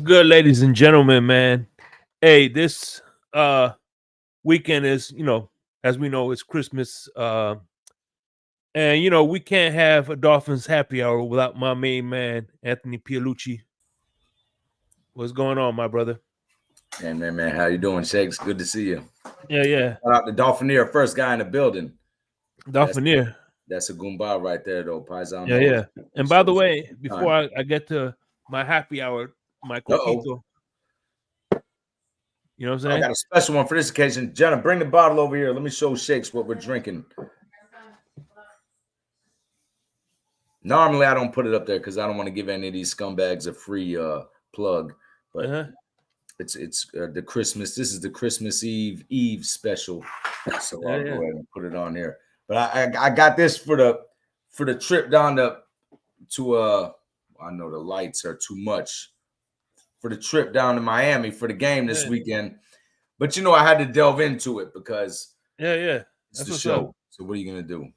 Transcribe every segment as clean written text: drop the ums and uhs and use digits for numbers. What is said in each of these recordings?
good, ladies and gentlemen, man? Hey, this weekend is, as we know, it's Christmas. And we can't have a Dolphins happy hour without my main man, Anthony Pialucci. What's going on, my brother? Hey, man, how you doing, Shakes? Good to see you. Yeah. Shout out to Dolphinier, first guy in the building. Dolphinier. That's a Goomba right there, though. Paisan. Yeah. And by the way, before I get to my happy hour, my coquito. You know what I'm saying? I got a special one for this occasion. Jenna, bring the bottle over here. Let me show Shakes what we're drinking. Normally, I don't put it up there because I don't want to give any of these scumbags a free plug. But it's the Christmas. This is the Christmas Eve special. So I'll go ahead and put it on here. But I got this for the trip down to I know the lights are too much for the trip down to Miami for the game this weekend. But I had to delve into it because it's the show. So what are you gonna do?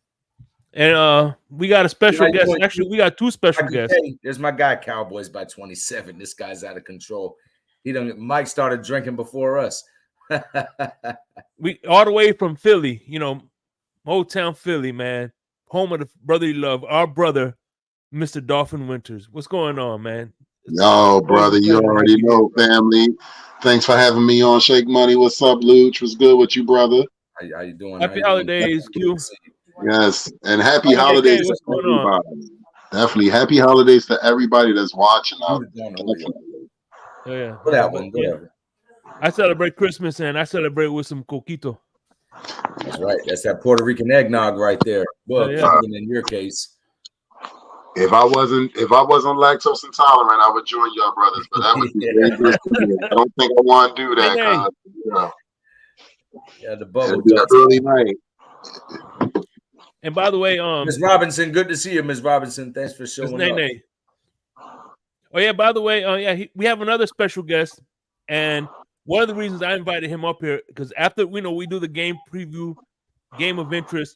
And we got a special guest. Actually, we got two special guests. There's my guy, Cowboys by 27. This guy's out of control. Mike started drinking before us. We all the way from Philly, Old Town Philly, man. Home of the brotherly love. Our brother, Mr. Dolphin Winters. What's going on, man? Yo, brother, you already know, family. Thanks for having me on Shake Money. What's up, Luch? What's good with you, brother? How you doing? Happy holidays, Q. Yes, and happy holidays to everybody. Definitely happy holidays to everybody that's watching out. Yeah. For that one, whatever. I celebrate Christmas and I celebrate with some coquito. That's right. That's that Puerto Rican eggnog right there. Well, in your case. If I wasn't lactose intolerant, I would join y'all brothers, but that would be very good to me. I don't think I want to do that. The bubble. It'll be an early night. And by the way, Ms. Robinson, good to see you, Ms. Robinson. Thanks for showing up. Oh yeah, by the way, we have another special guest, and one of the reasons I invited him up here because after we do the game preview, game of interest,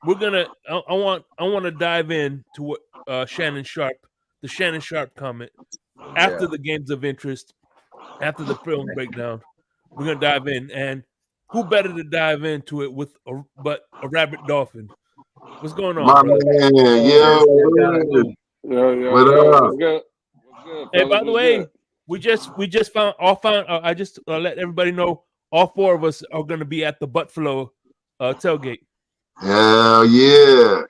we're gonna. I want to dive in to what the Shannon Sharp comment after the games of interest, after the film breakdown. We're gonna dive in, and who better to dive into it with but a rabid dolphin? What's going on, brother? What up? Good. Hey, by the way, we just found. I just let everybody know all four of us are going to be at the Buttflow tailgate. Hell yeah!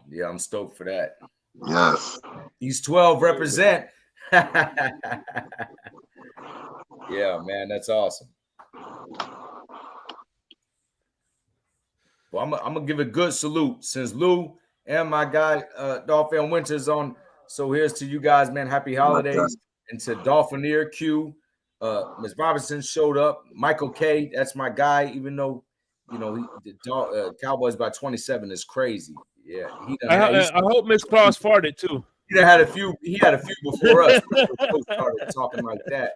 Yeah, I'm stoked for that. Yes. These 12 represent. Yeah, man, that's awesome. Well, I'm gonna give a good salute since Lou and my guy Dolphin Winters on. So here's to you guys, man. Happy holidays. And to Dolphinier Q, Ms. Robinson showed up. Michael K, that's my guy. Even though Cowboys by 27 is crazy. Yeah, I hope Miss Claus farted too. He had a few before us. Started talking like that.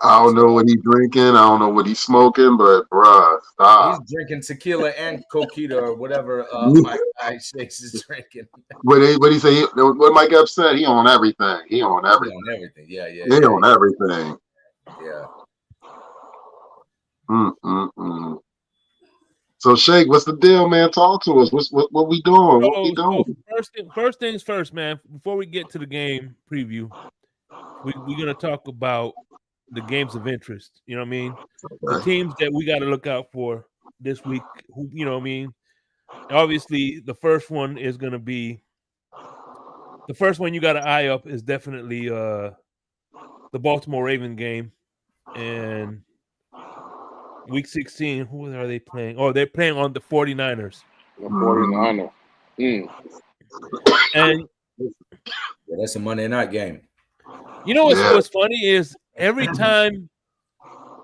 I don't know what he's drinking. I don't know what he's smoking, but bruh, stop. He's drinking tequila and coquito or whatever my guy Shakes is drinking. What he say? What Mike Epps said? He on everything. He on everything. Yeah. He on everything. Yeah. So Shake, what's the deal, man? Talk to us. What we doing? What we doing? First things first, man. Before we get to the game preview, we're gonna talk about the games of interest. You know what I mean? The teams that we got to look out for this week. Who, you know what I mean? Obviously, the first one is gonna be the first one you got to eye up is definitely the Baltimore Ravens game and. Week 16, who are they playing? Oh, they're playing on the 49ers. The 49ers. And that's a Monday night game. You know what's funny is every time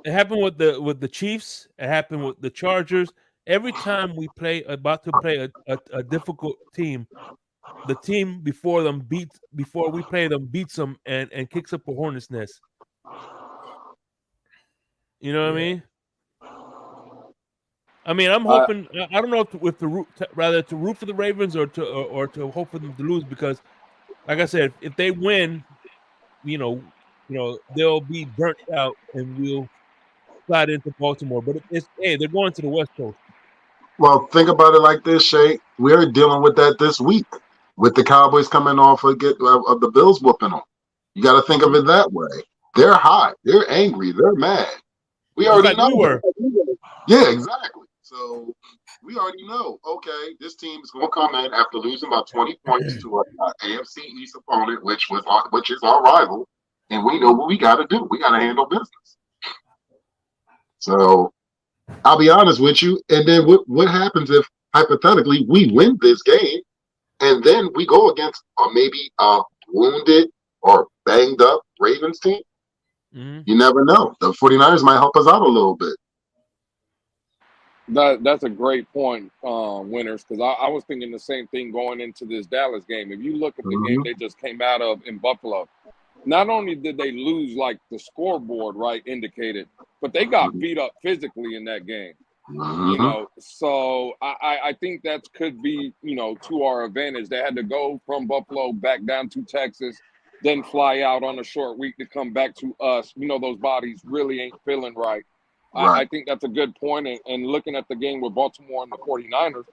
it happened with the Chiefs, it happened with the Chargers. Every time we about to play a difficult team, the team before we play them beats them and kicks up a hornet's nest. You know what I mean? I mean, I'm hoping. I don't know if to root for the Ravens or to hope for them to lose because, like I said, if they win, they'll be burnt out and we'll slide into Baltimore. But they're going to the West Coast. Well, think about it like this, Shay. We're dealing with that this week with the Cowboys coming off of the Bills whooping them. You got to think of it that way. They're hot. They're angry. They're mad. We already know. We were. Yeah, exactly. So we already know, okay, this team is going to come in after losing about 20 points to an AFC East opponent, which is our rival, and we know what we got to do. We got to handle business. So I'll be honest with you. And then what happens if, hypothetically, we win this game, and then we go against maybe a wounded or banged up Ravens team? Mm-hmm. You never know. The 49ers might help us out a little bit. That's a great point, Winners, because I was thinking the same thing going into this Dallas game. If you look at the game they just came out of in Buffalo, not only did they lose like the scoreboard, right, indicated, but they got beat up physically in that game. So I think that could be, to our advantage. They had to go from Buffalo back down to Texas, then fly out on a short week to come back to us. Those bodies really ain't feeling right. I think that's a good point. And looking at the game with Baltimore and the 49ers,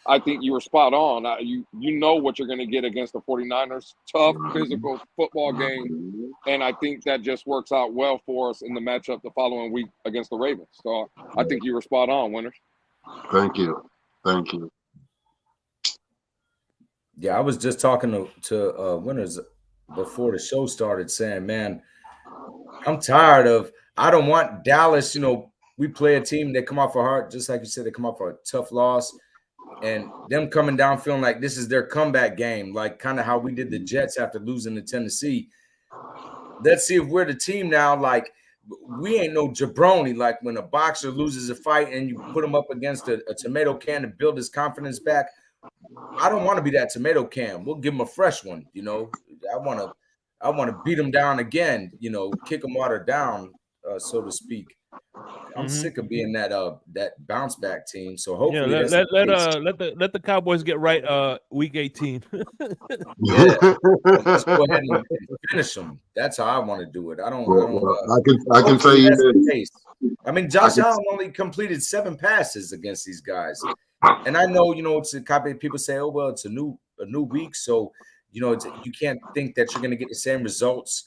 I think you were spot on. You know what you're going to get against the 49ers. Tough, physical football game. And I think that just works out well for us in the matchup the following week against the Ravens. So I think you were spot on, Winners. Thank you. Thank you. Yeah, I was just talking to Winners before the show started saying, man, I'm tired of – I don't want Dallas, we play a team, they come off a hard, just like you said, they come off a tough loss, and them coming down feeling like this is their comeback game, like kind of how we did the Jets after losing to Tennessee. Let's see if we're the team now, like we ain't no jabroni, like when a boxer loses a fight and you put him up against a tomato can to build his confidence back. I don't want to be that tomato can. We'll give him a fresh one, I want to beat him down again, kick him water down, so to speak. I'm sick of being that bounce back team. So hopefully, let the Cowboys get right. Week 18. Yeah, let's go ahead and finish them. That's how I want to do it. I can tell you this. I mean, Josh Allen only completed 7 passes against these guys, and I know it's a copy. People say, "Oh well, it's a new week," so you can't think that you're going to get the same results.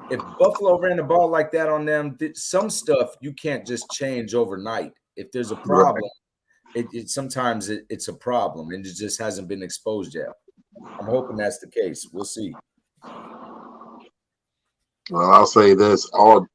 If Buffalo ran the ball like that on them, some stuff you can't just change overnight. If there's a problem, sometimes it's a problem, and it just hasn't been exposed yet. I'm hoping that's the case. We'll see. Well, I'll say this: all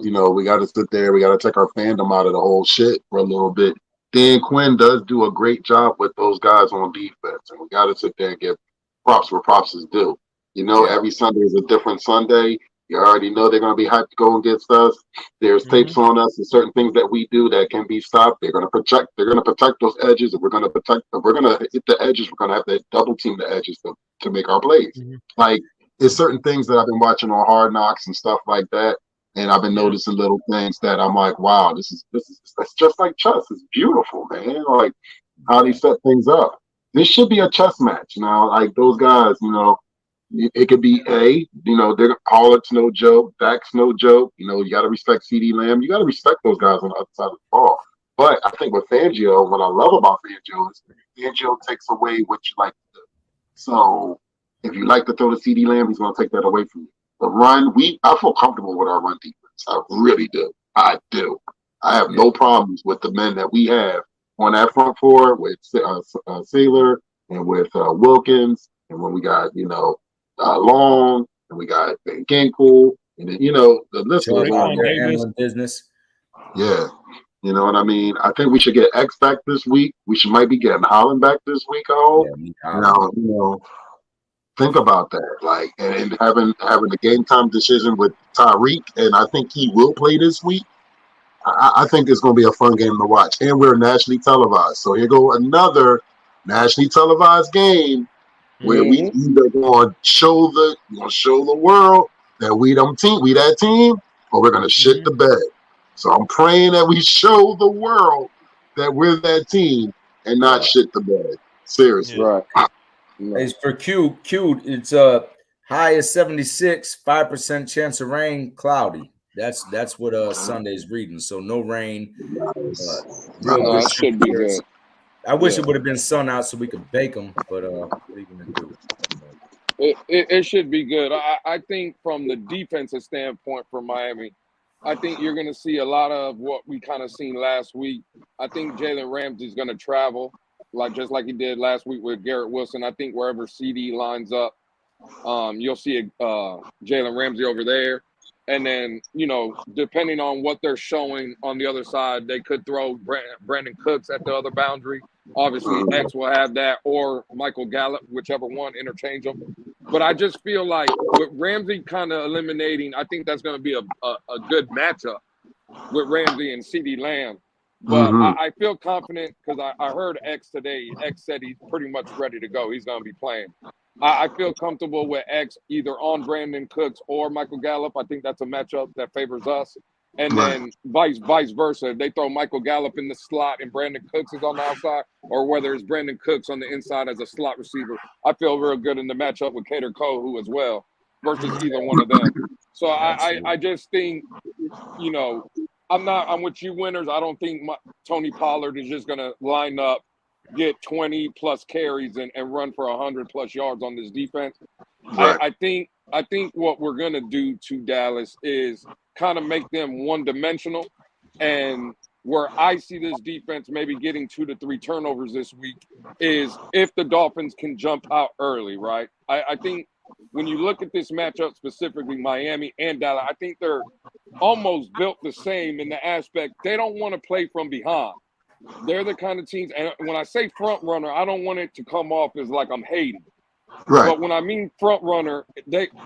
we got to sit there. We got to take our fandom out of the whole shit for a little bit. Dan Quinn does do a great job with those guys on defense, and we got to sit there and give props where props is due. Every Sunday is a different Sunday. You already know they're going to be hyped to go against us. There's tapes on us and certain things that we do that can be stopped. They're going to protect. They're going to protect those edges. If we're going to protect, if we're going to hit the edges, we're going to have to double team the edges to make our plays. Like it's certain things that I've been watching on Hard Knocks and stuff like that, and I've been noticing little things that I'm like, wow, this is it's just like chess. It's beautiful, man. Like how they set things up. This should be a chess match now. Like those guys, It could be they're Pollard's no joke, Dak's no joke. You got to respect CeeDee Lamb. You got to respect those guys on the other side of the ball. But I think with Fangio, what I love about Fangio is Fangio takes away what you like to do. So if you like to throw to CeeDee Lamb, he's going to take that away from you. The run, I feel comfortable with our run defense. I really do. I do. I have no problems with the men that we have on that front four with Saylor and with Wilkins, and when we got Long, and we got Van Ginkel, and then the list goes on. Business. Yeah, you know what I mean. I think we should get X back this week. We might be getting Holland back this week. Think about that, like, and having the game time decision with Tyreek, and I think he will play this week. I think it's going to be a fun game to watch, and we're nationally televised. So here go another nationally televised game. Where we either going to show the world that we that team, or we're going to shit the bed. So I'm praying that we show the world that we're that team and not shit the bed. Seriously. Right. It's for Q. It's High is 76, 5% chance of rain, cloudy. That's what Sunday's reading. So no rain. Real good. That should be good. I wish it would have been sun out so we could bake them, but what are you gonna do? It should be good. I think from the defensive standpoint for Miami, I think you're going to see a lot of what we kind of seen last week. I think Jalen Ramsey's going to travel, just like he did last week with Garrett Wilson. I think wherever CD lines up, you'll see Jalen Ramsey over there. And then, depending on what they're showing on the other side, they could throw Brandon Cooks at the other boundary. Obviously, X will have that, or Michael Gallup, whichever one, interchange them. But I just feel like with Ramsey kind of eliminating, I think that's going to be a good matchup with Ramsey and CeeDee Lamb. But I feel confident because I heard X today. X said he's pretty much ready to go. He's going to be playing. I feel comfortable with X either on Brandon Cooks or Michael Gallup. I think that's a matchup that favors us. And then vice versa. If they throw Michael Gallup in the slot and Brandon Cooks is on the outside, or whether it's Brandon Cooks on the inside as a slot receiver, I feel real good in the matchup with Kader Kohu as well versus either one of them. So I just think, I'm with you, Winners. I don't think Tony Pollard is just going to line up, get 20 plus carries and run for 100 plus yards on this defense. Right. I think what we're going to do to Dallas is kind of make them one-dimensional, and where I see this defense maybe getting 2 to 3 turnovers this week is if the Dolphins can jump out early, right? I think when you look at this matchup, specifically Miami and Dallas, I think they're almost built the same in the aspect they don't want to play from behind. They're the kind of teams, and when I say front runner, I don't want it to come off as like I'm hating. Right. But when I mean front runner,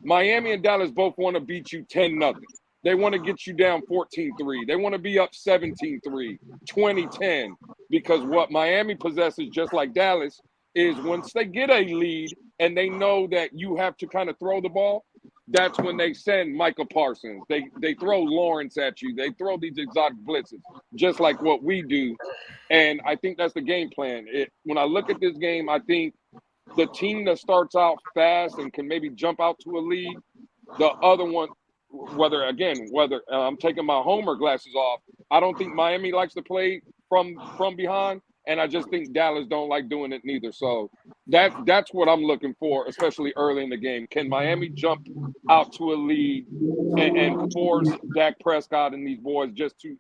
Miami and Dallas both want to beat you 10-0. They want to get you down 14-3. They want to be up 17-3, 20-10, because what Miami possesses, just like Dallas, is once they get a lead and they know that you have to kind of throw the ball, that's when they send Micah Parsons. They throw Lawrence at you. They throw these exotic blitzes, just like what we do. And I think that's the game plan. When I look at this game, I think the team that starts out fast and can maybe jump out to a lead, the other one, whether I'm taking my homer glasses off, I don't think Miami likes to play from behind. And I just think Dallas don't like doing it neither. So that's what I'm looking for, especially early in the game. Can Miami jump out to a lead and force Dak Prescott and these boys just to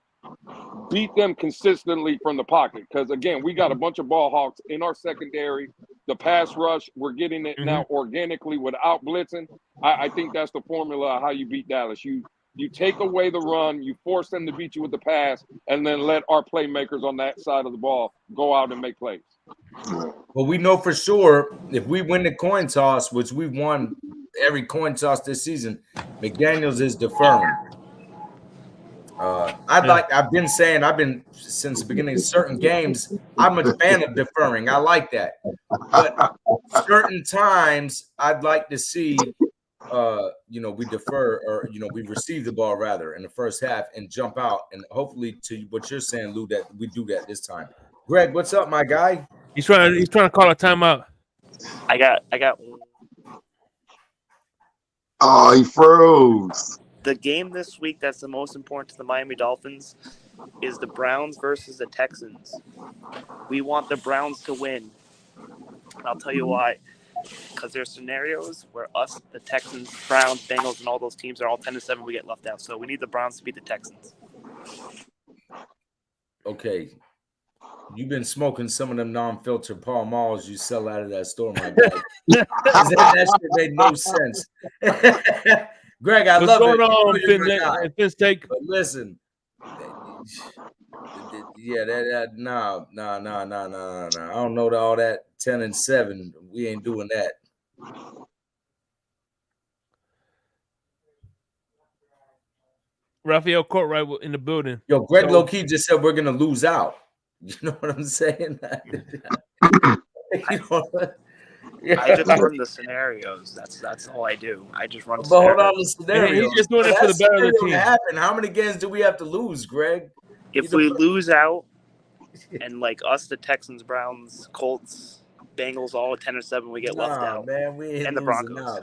beat them consistently from the pocket? Because, again, we got a bunch of ball hawks in our secondary. The pass rush, we're getting it now organically without blitzing. I think that's the formula of how you beat Dallas. You take away the run, you force them to beat you with the pass, and then let our playmakers on that side of the ball go out and make plays. Well, we know for sure if we win the coin toss, which we've won every coin toss this season, McDaniels is deferring. I've been since the beginning of certain games, I'm a fan of deferring. I like that. But certain times I'd like to see we defer, or we receive the ball rather in the first half and jump out, and hopefully to what you're saying, Lou, that we do that this time. Greg, what's up, my guy? He's trying to call a timeout. I got. Oh, he froze. The game this week that's the most important to the Miami Dolphins is the Browns versus the Texans. We want the Browns to win. I'll tell you why. Because there's scenarios where us, the Texans, Browns, Bengals, and all those teams are all 10-7. We get left out. So we need the Browns to beat the Texans. Okay. You've been smoking some of them non-filtered Pall Malls you sell out of that store, my guy. that shit made no sense. Greg, I love it. What's going on, Finn? But listen. Yeah, no. I don't know all that 10-7. We ain't doing that. Raphael Courtright in the building. Yo, Greg low-key just said we're gonna lose out. You know what I'm saying? I just run the scenarios. That's all I do. I just run. But hold on, the scenario. He's just doing it for the better of the team. Happen. How many games do we have to lose, Greg? If we lose out, and like us, the Texans, Browns, Colts, Bengals, all 10-7, we get left out. Man, we ain't and the Broncos. Out.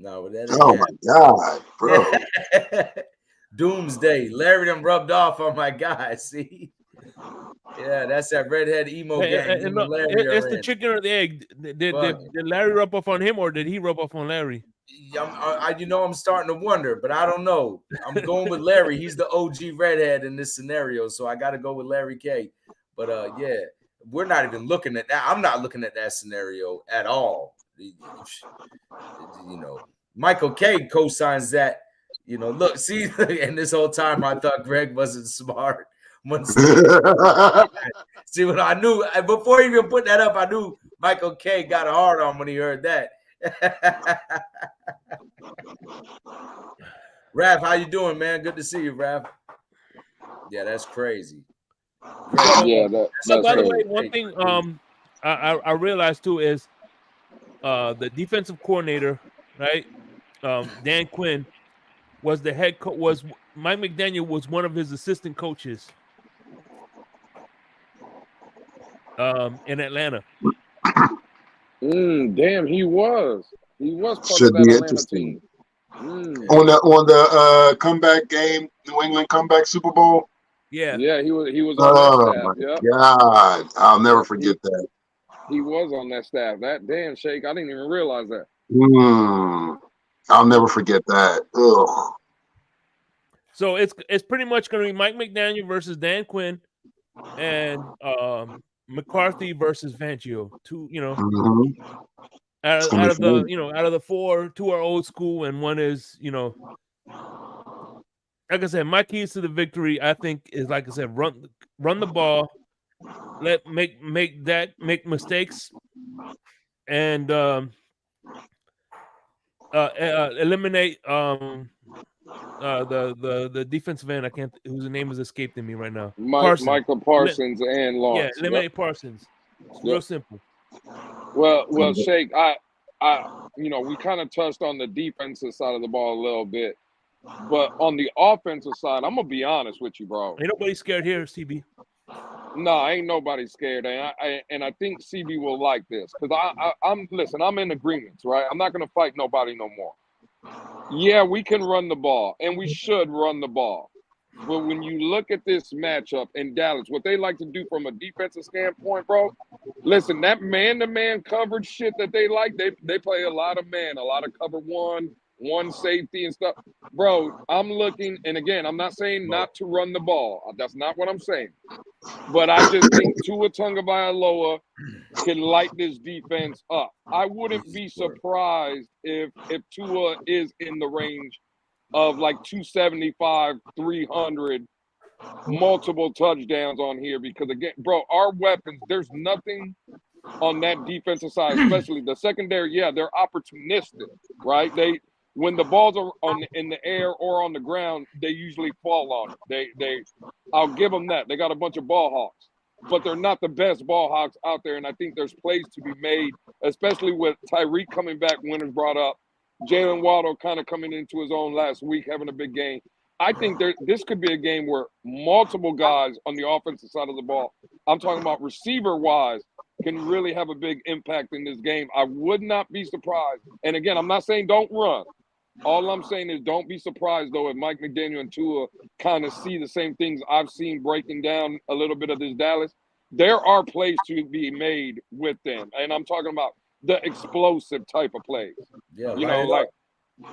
No, but that Oh my God, bro. Doomsday. Larry done rubbed off on my guy. See? Yeah, that's that redhead emo gang. Him and Larry it's are the in. chicken or the egg. Did Larry rub off on him, or did he rub off on Larry? I'm starting to wonder, but I don't know. I'm going with Larry. He's the OG redhead in this scenario, so I got to go with Larry K. But yeah, we're not even looking at that. I'm not looking at that scenario at all. You know, Michael K co-signs that. You know, look, see, and this whole time I thought Greg wasn't smart. See what I knew before he even put that up, I knew Michael K got a hard on when he heard that. Rav, how you doing, man? Good to see you, Rav. Yeah, that's crazy. Yeah, so by crazy. the way, one thing I realized too is the defensive coordinator, right? Dan Quinn was the head coach. Was Mike McDaniel was one of his assistant coaches in Atlanta. Damn, he was part Should of that be Atlanta interesting. team. On the comeback game, New England comeback Super Bowl. Yeah, he was on that staff. My God, I'll never forget that. He was on that staff. That damn Shake, I didn't even realize that. I'll never forget that. Ugh. So it's pretty much going to be Mike McDaniel versus Dan Quinn, and McCarthy versus Fangio. Two, out of the four, two are old school, and one is, like I said, my keys to the victory, I think, is, like I said, run the ball, make mistakes, and eliminate the defensive end. I can't, whose name is escaping me right now. Michael Parsons and Lawrence. Yeah, eliminate Parsons. It's real simple. Well, Shake, I we kind of touched on the defensive side of the ball a little bit, but on the offensive side, I'm gonna be honest with you, bro. Ain't nobody scared here, CB. No, ain't nobody scared, and I think CB will like this because I'm in agreements, right? I'm not gonna fight nobody no more. Yeah, we can run the ball, and we should run the ball. But when you look at this matchup in Dallas, what they like to do from a defensive standpoint, bro, listen, that man-to-man coverage shit that they like, they play a lot of man, a lot of cover one safety and stuff. Bro, I'm looking, and again, I'm not saying not to run the ball. That's not what I'm saying. But I just think Tua Tagovailoa can light this defense up. I wouldn't be surprised if Tua is in the range of like 275, 300, multiple touchdowns on here because, again, bro, our weapons, there's nothing on that defensive side, especially the secondary. Yeah, they're opportunistic, right? When the balls are in the air or on the ground, they usually fall on it. I'll give them that. They got a bunch of ball hawks, but they're not the best ball hawks out there. And I think there's plays to be made, especially with Tyreek coming back, Winters brought up, Jalen Waddle kind of coming into his own last week, having a big game. I think this could be a game where multiple guys on the offensive side of the ball, I'm talking about receiver-wise, can really have a big impact in this game. I would not be surprised. And again, I'm not saying don't run. All I'm saying is don't be surprised, though, if Mike McDaniel and Tua kind of see the same things I've seen breaking down a little bit of this Dallas. There are plays to be made with them. And I'm talking about the explosive type of plays. Yeah, like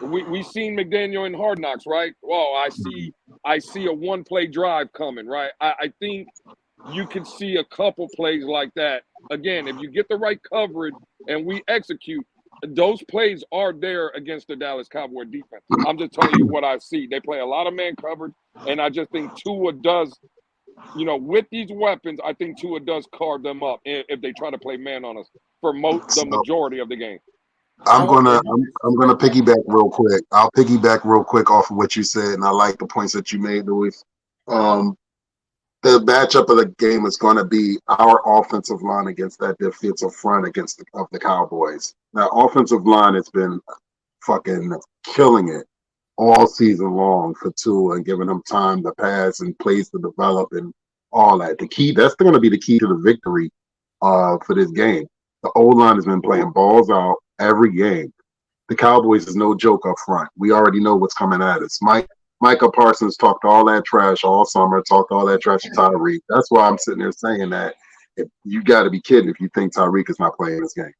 we seen McDaniel in Hard Knocks, right? Well, I see a one-play drive coming, right? I think you could see a couple plays like that. Again, if you get the right coverage and we execute, those plays are there against the Dallas Cowboy defense. I'm just telling you what I see. They play a lot of man coverage, and I just think Tua does, with these weapons, I think Tua does carve them up if they try to play man on us for the majority of the game. I'm gonna piggyback real quick. I'll piggyback real quick off of what you said, and I like the points that you made, Luis. The matchup of the game is going to be our offensive line against that defensive front of the Cowboys. Now, offensive line has been fucking killing it all season long for Tua and giving him time to pass and plays to develop and all that. That's going to be the key to the victory for this game. The O-line has been playing balls out every game. The Cowboys is no joke up front. We already know what's coming at us. Micah Parsons talked all that trash all summer, talked all that trash to Tyreek. That's why I'm sitting there saying that you got to be kidding if you think Tyreek is not playing this game.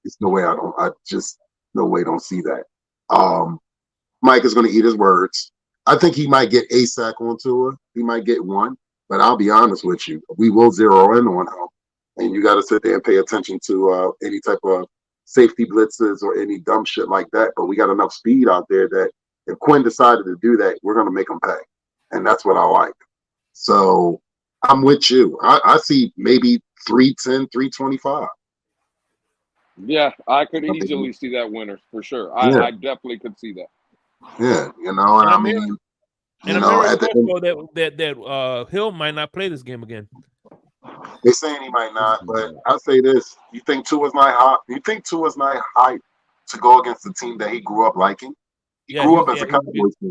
It's no way don't see that. Mike is going to eat his words. I think he might get a sack on Tua. He might get one, but I'll be honest with you. We will zero in on him. And you got to sit there and pay attention to any type of safety blitzes or any dumb shit like that. But we got enough speed out there that if Quinn decided to do that, we're going to make him pay. And that's what I like. So I'm with you. I see maybe 310, 325. Yeah, I could easily see that winner for sure. I definitely could see that. Yeah, and I mean, at the end, that Hill might not play this game again. They're saying he might not, but I'll say this: you think Tua's not hot? You think Tua's not hype to go against the team that he grew up liking? He grew up as a Cowboys fan,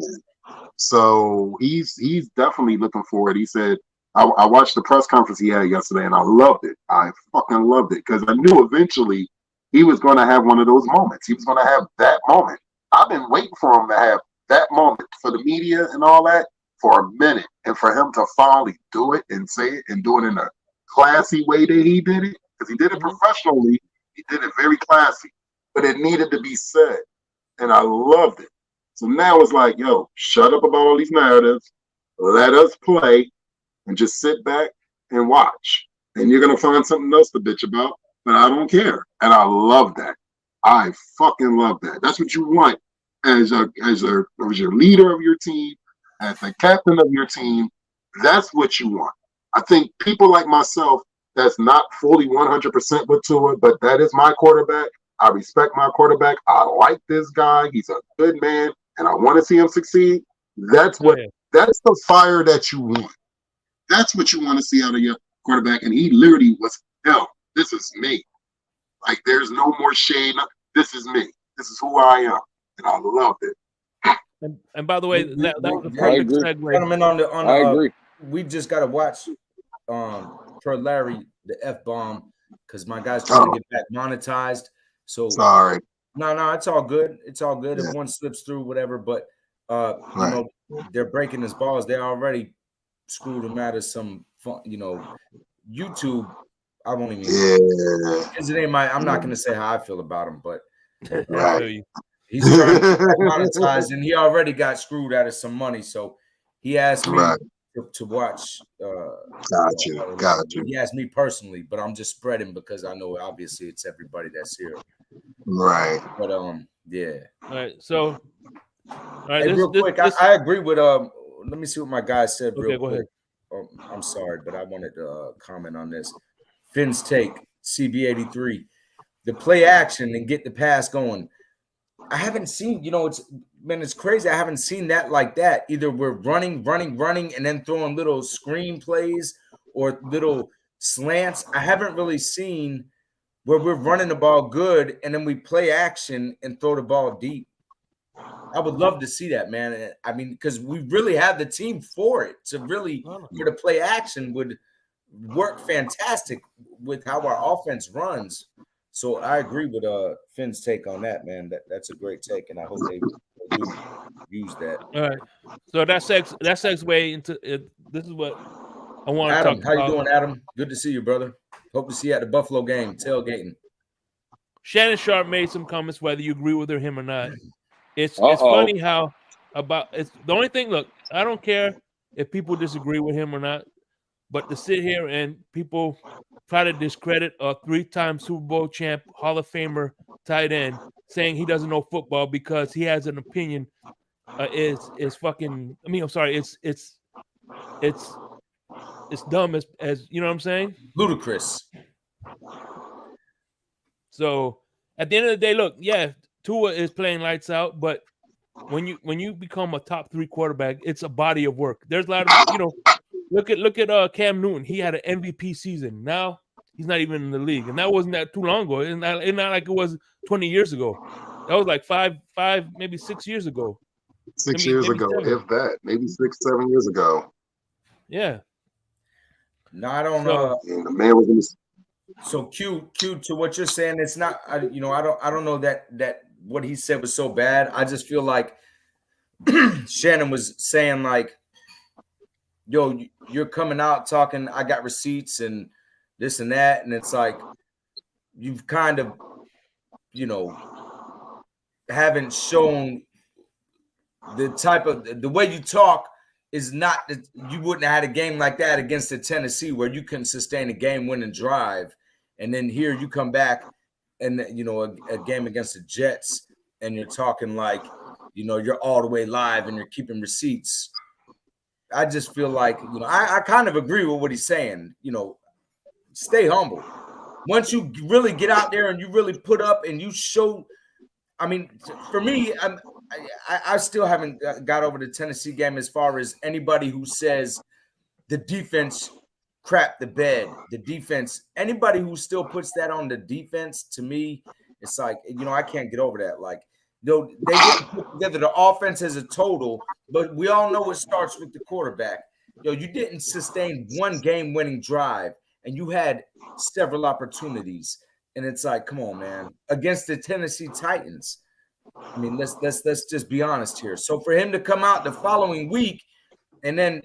so he's definitely looking forward. He said, "I watched the press conference he had yesterday, and I loved it. I fucking loved it because I knew eventually he was going to have one of those moments. He was going to have that moment. I've been waiting for him to have that moment for the media and all that for a minute, and for him to finally do it and say it and do it in a classy way that he did it, because he did it professionally. He did it very classy, but it needed to be said, and I loved it. So now it's like, yo, shut up about all these narratives. Let us play and just sit back and watch. And you're going to find something else to bitch about, but I don't care. And I love that. I fucking love that. That's what you want as your leader of your team, as the captain of your team. That's what you want. I think people like myself that's not fully 100% with Tua, but that is my quarterback. I respect my quarterback. I like this guy. He's a good man, and I want to see him succeed. That's the fire that you want. That's what you want to see out of your quarterback. And he literally was, hell, this is me. Like, there's no more shade. This is me. This is who I am. And I loved it. And by the way, that was a perfect segue. Gentlemen, I agree. We just got to watch per Larry the F-bomb because my guy's trying to get back monetized. So sorry. No, it's all good. It's all good if one slips through, whatever. But you know, they're breaking his balls. They already screwed him out of some fun, YouTube. I won't even because it ain't I'm not gonna say how I feel about him, but he's trying to monetize and he already got screwed out of some money. So he asked me to watch. Got you. He asked me personally, but I'm just spreading because I know obviously it's everybody that's here. Right. But yeah. All right. So real quick, I agree with let me see what my guy said real quick. Go ahead. I'm sorry, but I wanted to comment on this. Finn's take, CB83, the play action and get the pass going. I haven't seen, it's crazy. I haven't seen that like that. Either we're running, and then throwing little screen plays or little slants. I haven't really seen where we're running the ball good and then we play action and throw the ball deep. I would love to see that, man. I mean, because we really have the team for it to really, for the play action would work fantastic with how our offense runs. So I agree with Finn's take on that, man. That's a great take, and I hope they do use that. All right. So that segue into it. This is what I want to talk about. How you doing, Adam? Good to see you, brother. Hope to see you at the Buffalo game, tailgating. Shannon Sharp made some comments, whether you agree with him or not. It's funny how it's the only thing. Look, I don't care if people disagree with him or not, but to sit here and people try to discredit a 3-time Super Bowl champ, Hall of Famer tight end, saying he doesn't know football because he has an opinion is fucking. I mean, I'm sorry. It's dumb as you know what I'm saying. Ludicrous. So at the end of the day, look, yeah, Tua is playing lights out, but when you become a top 3 quarterback, it's a body of work. There's a lot of look at Cam Newton. He had an MVP season. Now he's not even in the league, and that wasn't that too long ago. It's not like it was 20 years ago. That was like five, maybe 6 years ago. 6 years ago, 7. If that, maybe 6, 7 years ago. Yeah. No, I don't know. The man was in the. So Q to what you're saying, it's not. I don't know that what he said was so bad. I just feel like Shannon was saying like, yo, you're coming out talking, I got receipts and this and that. And it's like, you've kind of, haven't shown the way you talk is not that you wouldn't have had a game like that against the Tennessee where you can sustain a game-winning drive. And then here you come back and, a game against the Jets and you're talking like, you're all the way live and you're keeping receipts. I just feel like, I kind of agree with what he's saying. Stay humble. Once you really get out there and you really put up and you show, I mean, for me, I still haven't got over the Tennessee game as far as anybody who says the defense crap the bed. The defense, anybody who still puts that on the defense, to me, it's like, I can't get over that. Like, they get put together the offense as a total, but we all know it starts with the quarterback. You didn't sustain one game-winning drive, and you had several opportunities. And it's like, come on, man, against the Tennessee Titans. I mean, let's just be honest here. So for him to come out the following week and then,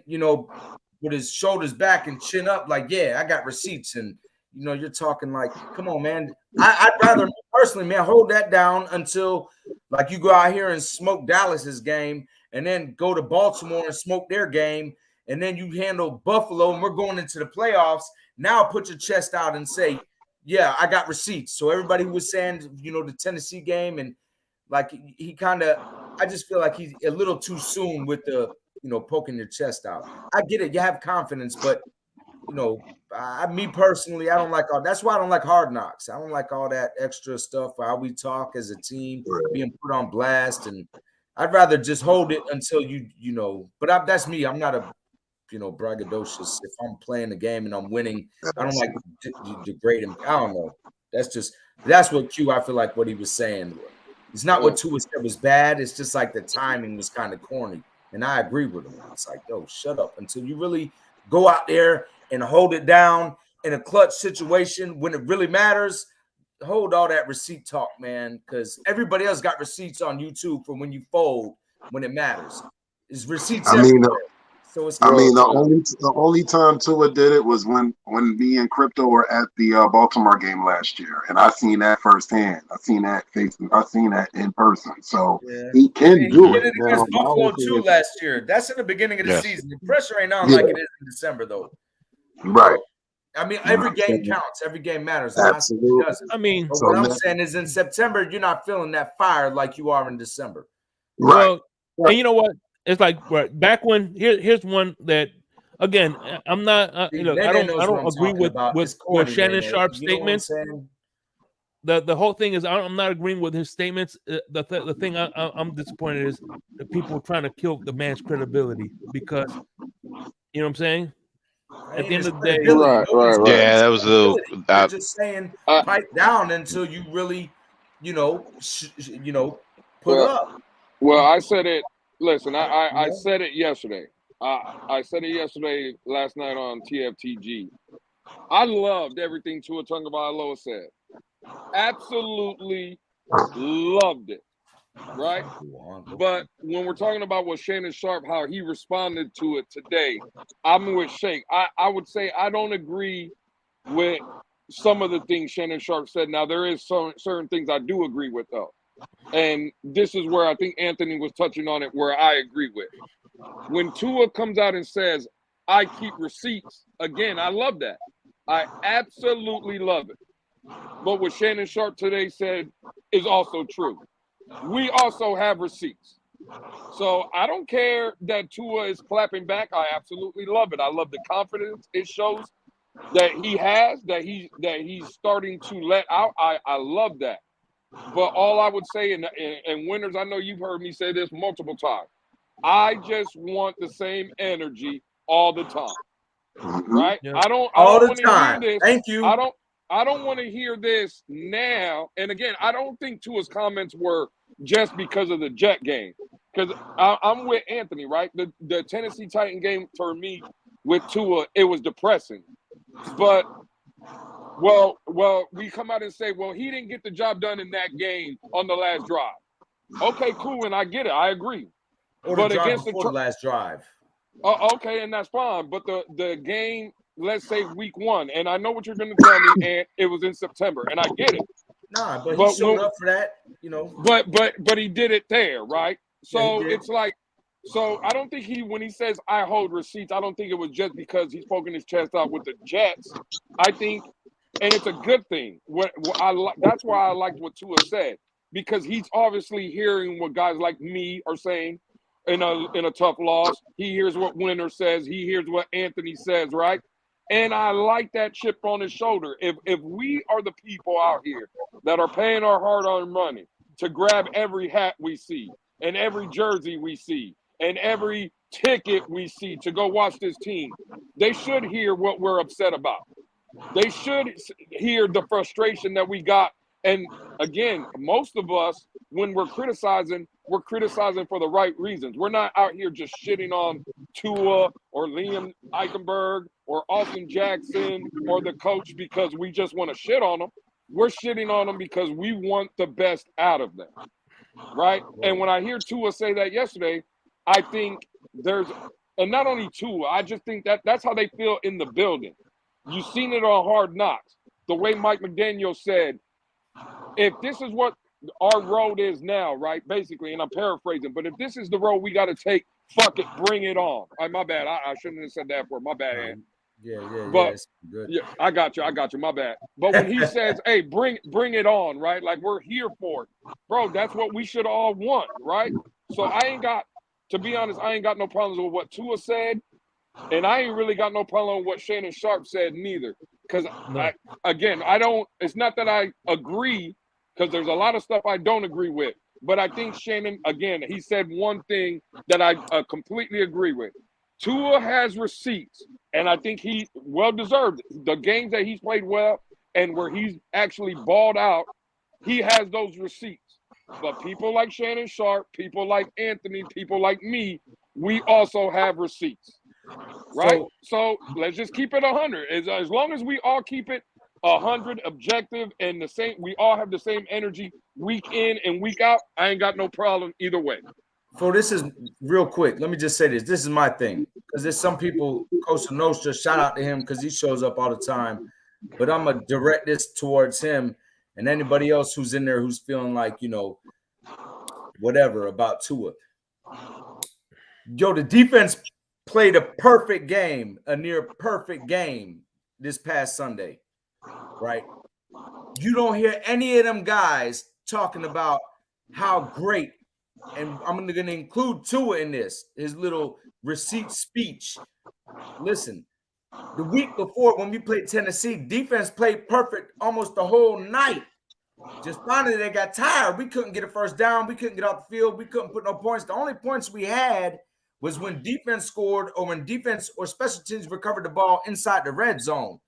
with his shoulders back and chin up, like, yeah, I got receipts. And, you're talking like, come on, man. I'd rather personally, man, hold that down until like you go out here and smoke Dallas's game and then go to Baltimore and smoke their game. And then you handle Buffalo and we're going into the playoffs. Now put your chest out and say, yeah, I got receipts. So everybody who was saying, the Tennessee game and like he kind of, I just feel like he's a little too soon with the, poking your chest out. I get it. You have confidence, but, me personally, I don't like all. That's why I don't like Hard Knocks. I don't like all that extra stuff, how we talk as a team, being put on blast. And I'd rather just hold it until but that's me. I'm not a, braggadocious. If I'm playing the game and I'm winning, I don't like degrading. I don't know. That's what Q, I feel like what he was saying. It's not what Tua said was bad. It's just like the timing was kind of corny. And I agree with him. It's like, yo, shut up until you really go out there and hold it down in a clutch situation when it really matters. Hold all that receipt talk, man, because everybody else got receipts on YouTube for when you fold when it matters. It's receipts everywhere. So it's the only time Tua did it was when me and Crypto were at the Baltimore game last year, and I seen that firsthand. I seen that in person. So he can do it. He did it against Buffalo too last year. That's in the beginning of the season. The pressure ain't on like it is in December, though. Right. I mean, every game counts. Every game matters. Absolutely. I mean, but what I'm saying is in September, you're not feeling that fire like you are in December. Right. Well, and you know what? It's like back when here's one that again I'm not I don't agree with Shannon Sharp's statements. The whole thing is I'm not agreeing with his statements. The thing I'm disappointed is the people trying to kill the man's credibility because you know what I'm saying. At the end of the day, right. Yeah, that was a little. I'm just saying, pipe down until you really, put up. Well, I said it. Listen, I said it yesterday. I said it yesterday, last night on TFTG. I loved everything Tua Tagovailoa said. Absolutely loved it. Right? But when we're talking about what Shannon Sharp, how he responded to it today, I'm with Shake. I would say I don't agree with some of the things Shannon Sharp said. Now, there is certain things I do agree with, though. And this is where I think Anthony was touching on it, where I agree with. When Tua comes out and says, I keep receipts, again, I love that. I absolutely love it. But what Shannon Sharp today said is also true. We also have receipts. So I don't care that Tua is clapping back. I absolutely love it. I love the confidence it shows that he has, that he's starting to let out. I love that. But all I would say, and winners, I know you've heard me say this multiple times, I just want the same energy all the time. Right? Yeah. I don't want to hear this. Thank you. I don't want to hear this now. And again, I don't think Tua's comments were just because of the Jet game. Because I'm with Anthony, right? The Tennessee Titan game for me with Tua, it was depressing. But Well, we come out and say, well, he didn't get the job done in that game on the last drive. Okay, cool, and I get it. I agree. Or the drive before the last drive. Okay, and that's fine. But the game, let's say week 1, and I know what you're going to tell me, and it was in September, and I get it. Nah, but he showed up for that, you know. But he did it there, right? So yeah, it's like, so I don't think when he says I hold receipts, I don't think it was just because he's poking his chest out with the Jets. I think, and it's a good thing. That's why I liked what Tua said, because he's obviously hearing what guys like me are saying in a tough loss. He hears what Winter says. He hears what Anthony says, right? And I like that chip on his shoulder. If we are the people out here that are paying our hard-earned money to grab every hat we see and every jersey we see and every ticket we see to go watch this team, they should hear what we're upset about. They should hear the frustration that we got. And again, most of us, when we're criticizing for the right reasons. We're not out here just shitting on Tua or Liam Eichenberg or Austin Jackson or the coach because we just want to shit on them. We're shitting on them because we want the best out of them, right? And when I hear Tua say that yesterday, I think and not only Tua, I just think that's how they feel in the building. You've seen it on Hard Knocks. The way Mike McDaniel said, if this is what our road is now, right? Basically, and I'm paraphrasing, but if this is the road we got to take, fuck it, bring it on. My bad. I shouldn't have said that for my bad. Ant. Yeah. Good. Yeah, I got you. My bad. But when he says, "Hey, bring it on," right? Like we're here for it, bro. That's what we should all want, right? So to be honest, I ain't got no problems with what Tua said, and I ain't really got no problem with what Shannon Sharp said neither. Because I don't. It's not that I agree. Because there's a lot of stuff I don't agree with. But I think Shannon, again, he said one thing that I completely agree with. Tua has receipts, and I think he well-deserved it. The games that he's played well and where he's actually balled out, he has those receipts. But people like Shannon Sharp, people like Anthony, people like me, we also have receipts, right? So let's just keep it 100. As long as we all keep it 100 objective and the same, we all have the same energy week in and week out, I ain't got no problem either way. So this is real quick. Let me just say this. This is my thing. Because there's some people, Costa Nostra, shout out to him because he shows up all the time. But I'm going to direct this towards him and anybody else who's in there who's feeling like, you know, whatever about Tua. Yo, the defense played a perfect game, a near perfect game this past Sunday. Right? You don't hear any of them guys talking about how great, and I'm going to include Tua in this, his little receipt speech. Listen, the week before when we played Tennessee, defense played perfect almost the whole night. Just finally they got tired. We couldn't get a first down. We couldn't get off the field. We couldn't put no points. The only points we had was when defense scored or when defense or special teams recovered the ball inside the red zone.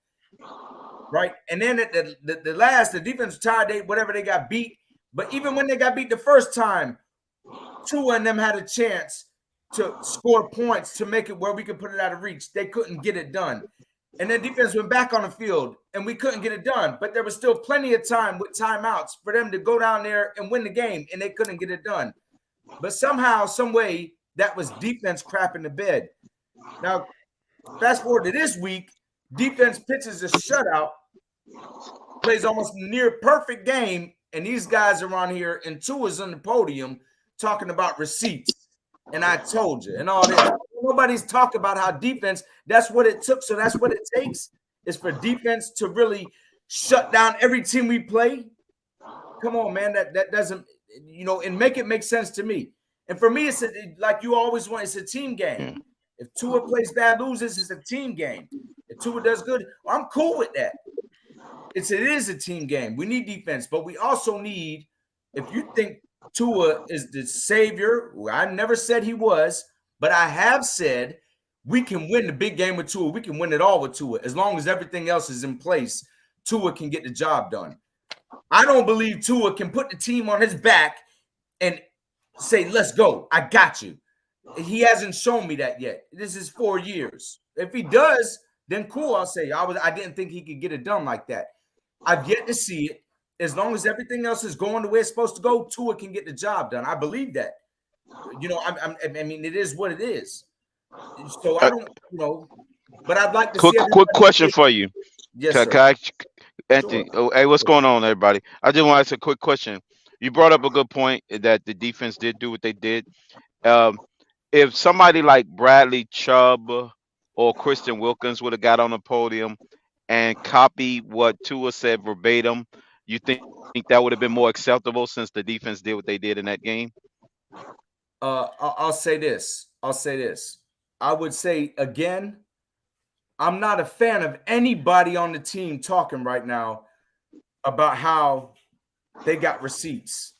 Right. And then at the defense tired, whatever they got beat. But even when they got beat the first time, Tua and them had a chance to score points to make it where we could put it out of reach. They couldn't get it done. And then defense went back on the field and we couldn't get it done. But there was still plenty of time with timeouts for them to go down there and win the game, and they couldn't get it done. But somehow, some way, that was defense crap in the bed. Now, fast forward to this week, defense pitches a shutout, plays almost a near perfect game, and these guys are on here, and Tua's on the podium talking about receipts. And I told you, and all this. Nobody's talking about how defense, that's what it took. So that's what it takes, is for defense to really shut down every team we play. Come on, man. That doesn't, and make it make sense to me. And for me, it's like you always want, it's a team game. If Tua plays bad, loses, it's a team game. If Tua does good, I'm cool with that. It is a team game. We need defense, but we also need, if you think Tua is the savior, I never said he was, but I have said we can win the big game with Tua. We can win it all with Tua. As long as everything else is in place, Tua can get the job done. I don't believe Tua can put the team on his back and say, let's go. I got you. He hasn't shown me that yet. This is 4 years. If he does, then cool. I'll say I didn't think he could get it done like that. I've yet to see it. As long as everything else is going the way it's supposed to go, Tua can get the job done. I believe that. I mean, it is what it is. So I don't, but I'd like to see. Quick question for you. Yes, sir. Anthony, hey, what's going on, everybody? I just want to ask a quick question. You brought up a good point that the defense did do what they did. If somebody like Bradley Chubb or Christian Wilkins would have got on the podium and copied what Tua said verbatim, you think that would have been more acceptable since the defense did what they did in that game? I'll say this. I would say again, I'm not a fan of anybody on the team talking right now about how they got receipts.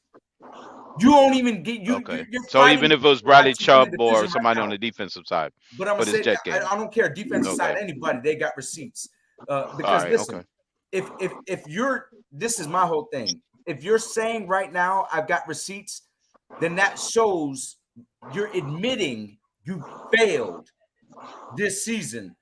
You won't even get you. Okay. So even if it was Bradley Chubb or somebody on the defensive side, but I'm gonna say I don't care. Defensive side, anybody, they got receipts. Because listen, if you're, this is my whole thing. If you're saying right now I've got receipts, then that shows you're admitting you failed this season.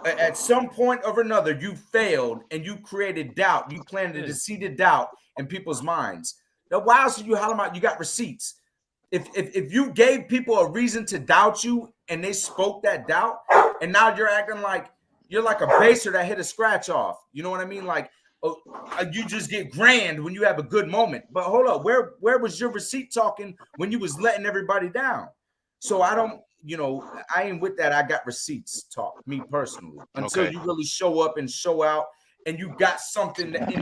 At some point or another, you failed and you created doubt. You planted a seed of doubt in people's minds. Now, why else are you hollering about you got receipts? If you gave people a reason to doubt you and they spoke that doubt, and now you're acting like you're like a baser that hit a scratch off. You know what I mean? Like, you just get grand when you have a good moment. But hold up, where was your receipt talking when you was letting everybody down? So I don't, I ain't with that. I got receipts talk, me personally, until you really show up and show out, and you got something that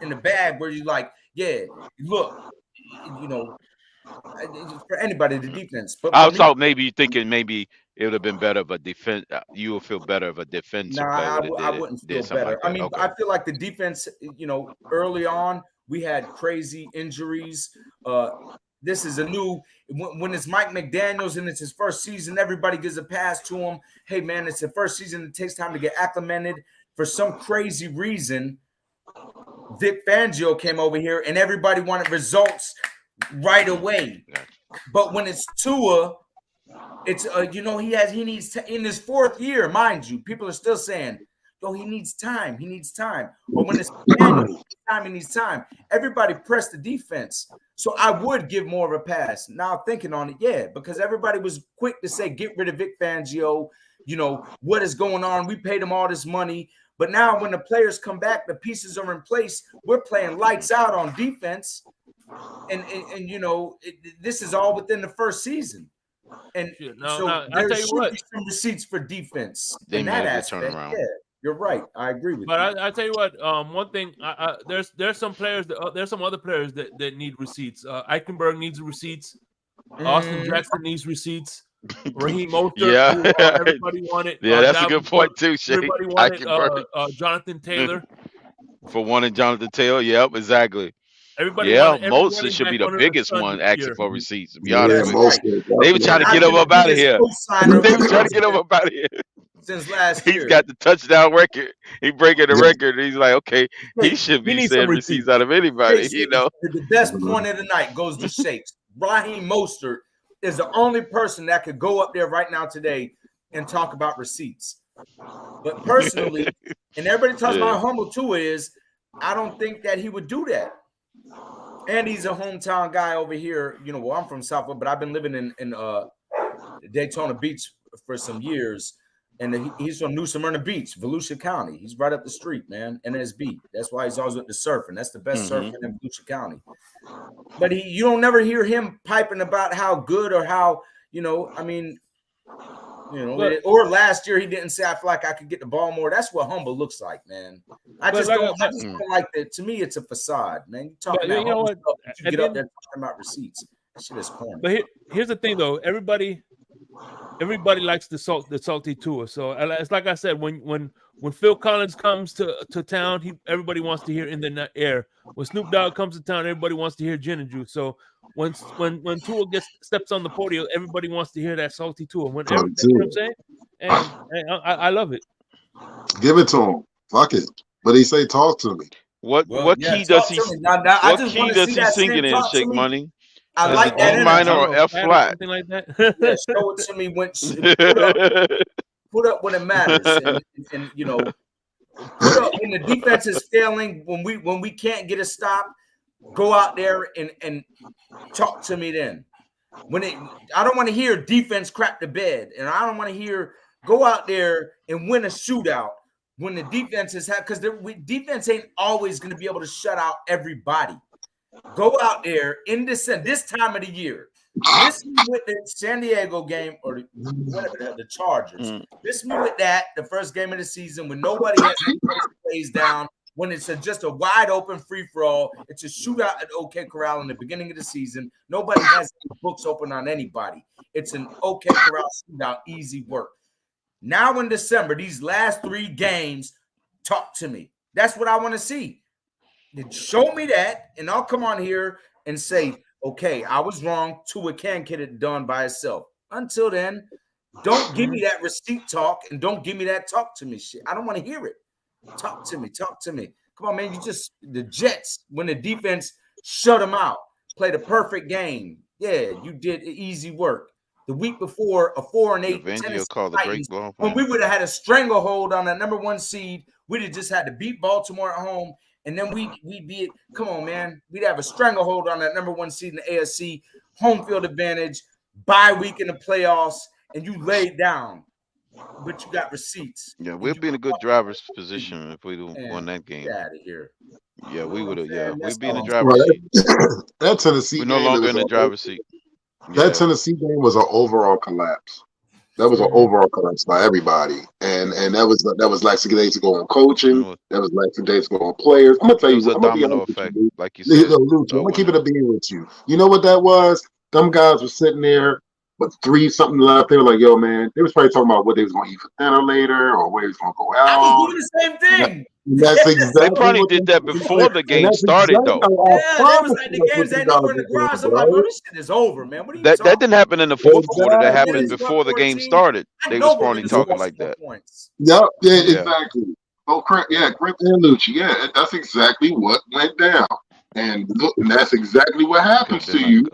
in the bag where you like, yeah, look, for anybody, the defense. But I thought maybe you thinking maybe it would have been better of a defense. You would feel better of a defensive player. I wouldn't feel better. Like I feel like the defense, early on we had crazy injuries. This is a new, when it's Mike McDaniels and it's his first season, everybody gives a pass to him. Hey man, it's the first season. It takes time to get acclimated. For some crazy reason, Vic Fangio came over here and everybody wanted results right away. But when it's Tua, it's he needs in his fourth year, mind you, people are still saying, he needs time. But when it's time, he needs time. Everybody press the defense. So I would give more of a pass. Now thinking on it, because everybody was quick to say, get rid of Vic Fangio. What is going on? We paid him all this money. But now when the players come back, the pieces are in place. We're playing lights out on defense. And this is all within the first season. And there should be some receipts for defense in that aspect. Yeah, you're right. I agree with you. But I tell you what, one thing, there's some players there's some other players that need receipts. Eichenberg needs receipts. Austin Jackson needs receipts. Raheem Mostert, everybody wanted. That's a good point too, Shake. Everybody wanted Jonathan Taylor. For wanting Jonathan Taylor, yep, exactly. Everybody Mostert should be the biggest one asking for receipts. To be honest with you, they were trying to get him up out of here. Since last year, he's got the touchdown record. He breaking the record. He's like, okay, he should be sending receipts out of anybody. The best point of the night goes to Shakes. Raheem Mostert is the only person that could go up there right now today and talk about receipts. But personally, and everybody talks about how humble Tua is, I don't think that he would do that. And he's a hometown guy over here. I'm from Southwood, but I've been living in Daytona Beach for some years. And he's from New Smyrna Beach, Volusia County. He's right up the street, man. NSB. That's why he's always with the surfing. That's the best surfing in Volusia County. But you don't never hear him piping about how good or how, or last year he didn't say, I feel like I could get the ball more. That's what humble looks like, man. I just don't like that. To me, it's a facade, man. You talking about stuff, you get up there talking about receipts. That shit is corny. But here's the thing, though. Everybody likes the salty Tua. So it's like I said, when Phil Collins comes to town, everybody wants to hear In the Air. When Snoop Dogg comes to town, everybody wants to hear Gin and Juice. So when Tua steps on the podium, everybody wants to hear that salty Tua. You know what I'm saying? And I love it. Give it to him. Fuck it. But he say, talk to me. What key does he singing in, Shake Money? I like that. E minor or F flat? Something like that. Show it to me when. Put up when it matters, and you know, put up when the defense is failing. When we can't get a stop, go out there and talk to me then. I don't want to hear defense crap the bed, and I don't want to hear go out there and win a shootout when the defense is because defense ain't always going to be able to shut out everybody. Go out there in this time of the year. Miss me with the San Diego game or whatever the Chargers. Miss me with that the first game of the season when nobody has plays down. When it's just a wide open free for all, it's a shootout at OK Corral in the beginning of the season. Nobody has any books open on anybody. It's an OK Corral shootout, easy work. Now in December, these last 3 games, talk to me. That's what I want to see. Show me that, and I'll come on here and say, okay, I was wrong. Tua can get it done by itself. Until then, don't give me that receipt talk and don't give me that talk to me shit. I don't want to hear it. Talk to me. Come on, man. The Jets, when the defense shut them out, played a perfect game. Yeah, you did easy work. The week before, a 4-8 Tennessee Titans, when we would have had a stranglehold on that number 1 seed, we'd have just had to beat Baltimore at home, and then we'd be – come on, man. We'd have a stranglehold on that number 1 seed in the AFC, home field advantage, bye week in the playoffs, and you laid down. But you got receipts. Yeah, we'll be in a good driver's position if we won that game. Get out of here. Yeah, we would have. Yeah, we'd be in the driver's seat. That Tennessee We're no longer in the driver's seat. That Tennessee game was an overall collapse. That was an overall collapse by everybody, and that was like 6 days ago on coaching. That was like 2 days ago on players. I'm gonna tell you, a domino effect, like you said. I'm gonna keep it a being with you. You know what that was? Them guys were sitting there with 3 something left. They were like, "Yo, man," they was probably talking about what they was gonna eat for dinner later, or where he was gonna go out. I was doing the same thing. That's exactly. They probably did that before the game started, though. Yeah, they was like the games ain't over in the garage. I'm like, bro, this shit is over, man. What are you talking? That didn't happen in the fourth quarter. That happened before the game started. They was probably talking like that. Yep. Yeah. Exactly. Oh, Crimp and Lucci. Yeah, that's exactly what went down, and that's exactly what happens to you.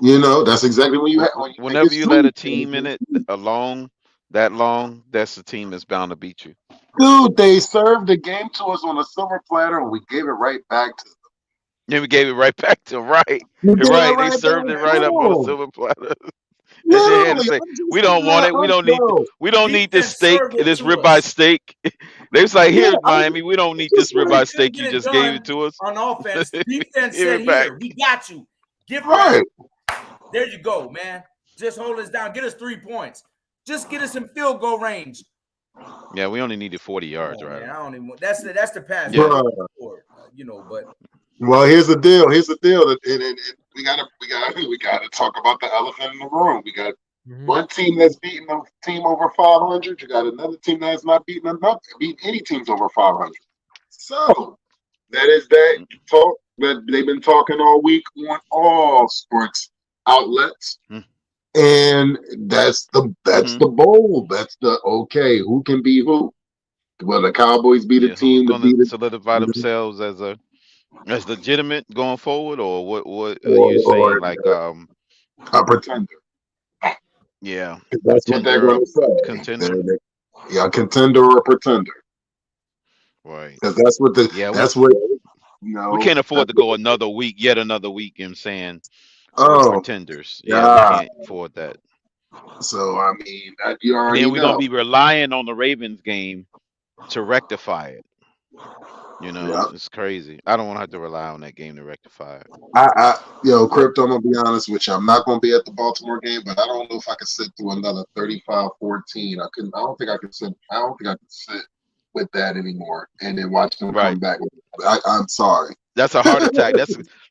You know, that's exactly when you whenever you let a team in it that long, that's the team that's bound to beat you. Dude, they served the game to us on a silver platter, and we gave it right back to them. Yeah, we gave it right back to them. Right. They served it right up on a silver platter. We don't want it. We don't need this steak, this ribeye steak. They was like, here, Miami, we don't need this ribeye steak. You just gave it to us. On offense, defense said, here, we got you. Give right. There you go, man. Just hold us down. Get us 3 points. Just get us in field goal range. Yeah, we only needed 40 yards, right? Man, I don't even. That's the pass. Yeah. You know, but. Well, here's the deal. And we gotta talk about the elephant in the room. We got one team that's beating a team over 500. You got another team that's not beating any teams over 500. So that is that talk that they've been talking all week on all sports outlets. And that's the bowl. That's the okay. Who can be who? Will the Cowboys be the team to be solidify themselves as legitimate going forward, or what are you saying? Like a pretender. Yeah, that's what they're going to say. Contender. Yeah, a contender or a pretender. Right. Because that's what that's what. No, we can't afford to go yet another week. I'm saying. Pretenders. Yeah, we can't afford that. So I mean, you already we're gonna be relying on the Ravens game to rectify it. You know, it's crazy. I don't want to have to rely on that game to rectify it. Crypto, I'm gonna be honest with you. I'm not gonna be at the Baltimore game, but I don't know if I can sit through another 35-14. I don't think I can sit with that anymore and then watch them come back. I'm sorry. That's a heart attack.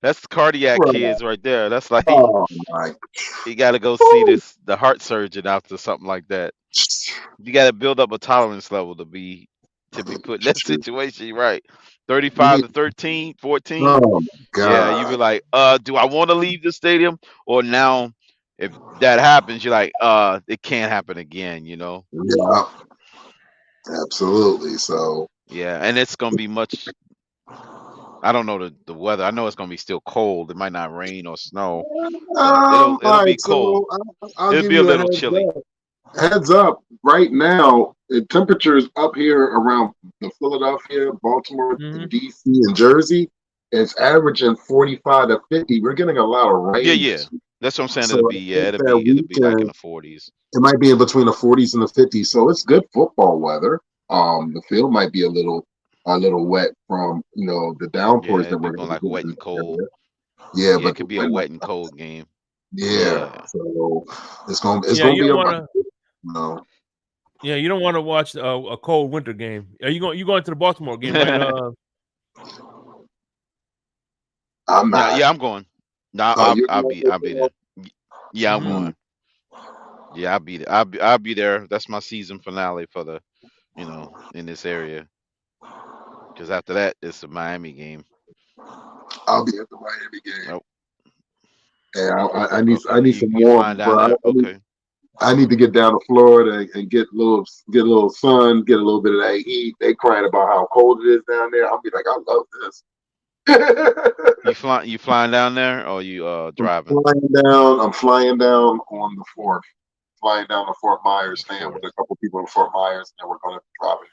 That's cardiac kids right there. That's like you got to go see the heart surgeon after something like that. You got to build up a tolerance level to be put in that situation, right? 35-13, 14. Oh, God. Yeah, you be like, do I want to leave the stadium? Or now, if that happens, you're like, it can't happen again. You know? Yeah, absolutely. So yeah, and it's gonna be much. I don't know the weather. I know it's gonna be still cold. It might not rain or snow. It'll be cold. It'll be a little chilly. Heads up, right now, the temperatures up here around the Philadelphia, Baltimore, Mm-hmm. and DC and Jersey, it's averaging 45 to 50. We're getting a lot of Yeah, rain yeah. this week. That's what I'm saying. So It'll I be think it'll that be like in weekend, the 40s. it might be in between the 40s and the 50s. So it's good football weather. The field might be a little wet from the Yeah, downpours that it'll be we're going more to be like getting wet in and the cold. area. Yeah, Yeah, it but could be a wet and cold game. yeah, Yeah. so it's Yeah, gonna you be don't a want to. no. Yeah, you don't want to watch a cold winter game. Are you going? You going to the Baltimore game, right? I'm Yeah, not. yeah, I'm going. No, You're going I'll be there. Yeah, I'm Mm-hmm. mm, going. Yeah, I'll be there. I'll be there. That's my season finale for the, in this area. Because after that, it's a Miami game. I'll be at the Miami game. Oh, Yeah, I okay. need You some you flying warmth, down bro. there? Okay. I need to get down to Florida and get a little sun, get a little bit of that heat. They crying about how cold it is down there. I'll be like, I love this. You flying down there or you driving? I'm flying down on the 4th. Flying down to Fort Myers, The staying with fourth, a couple people in Fort Myers, and then we're gonna be driving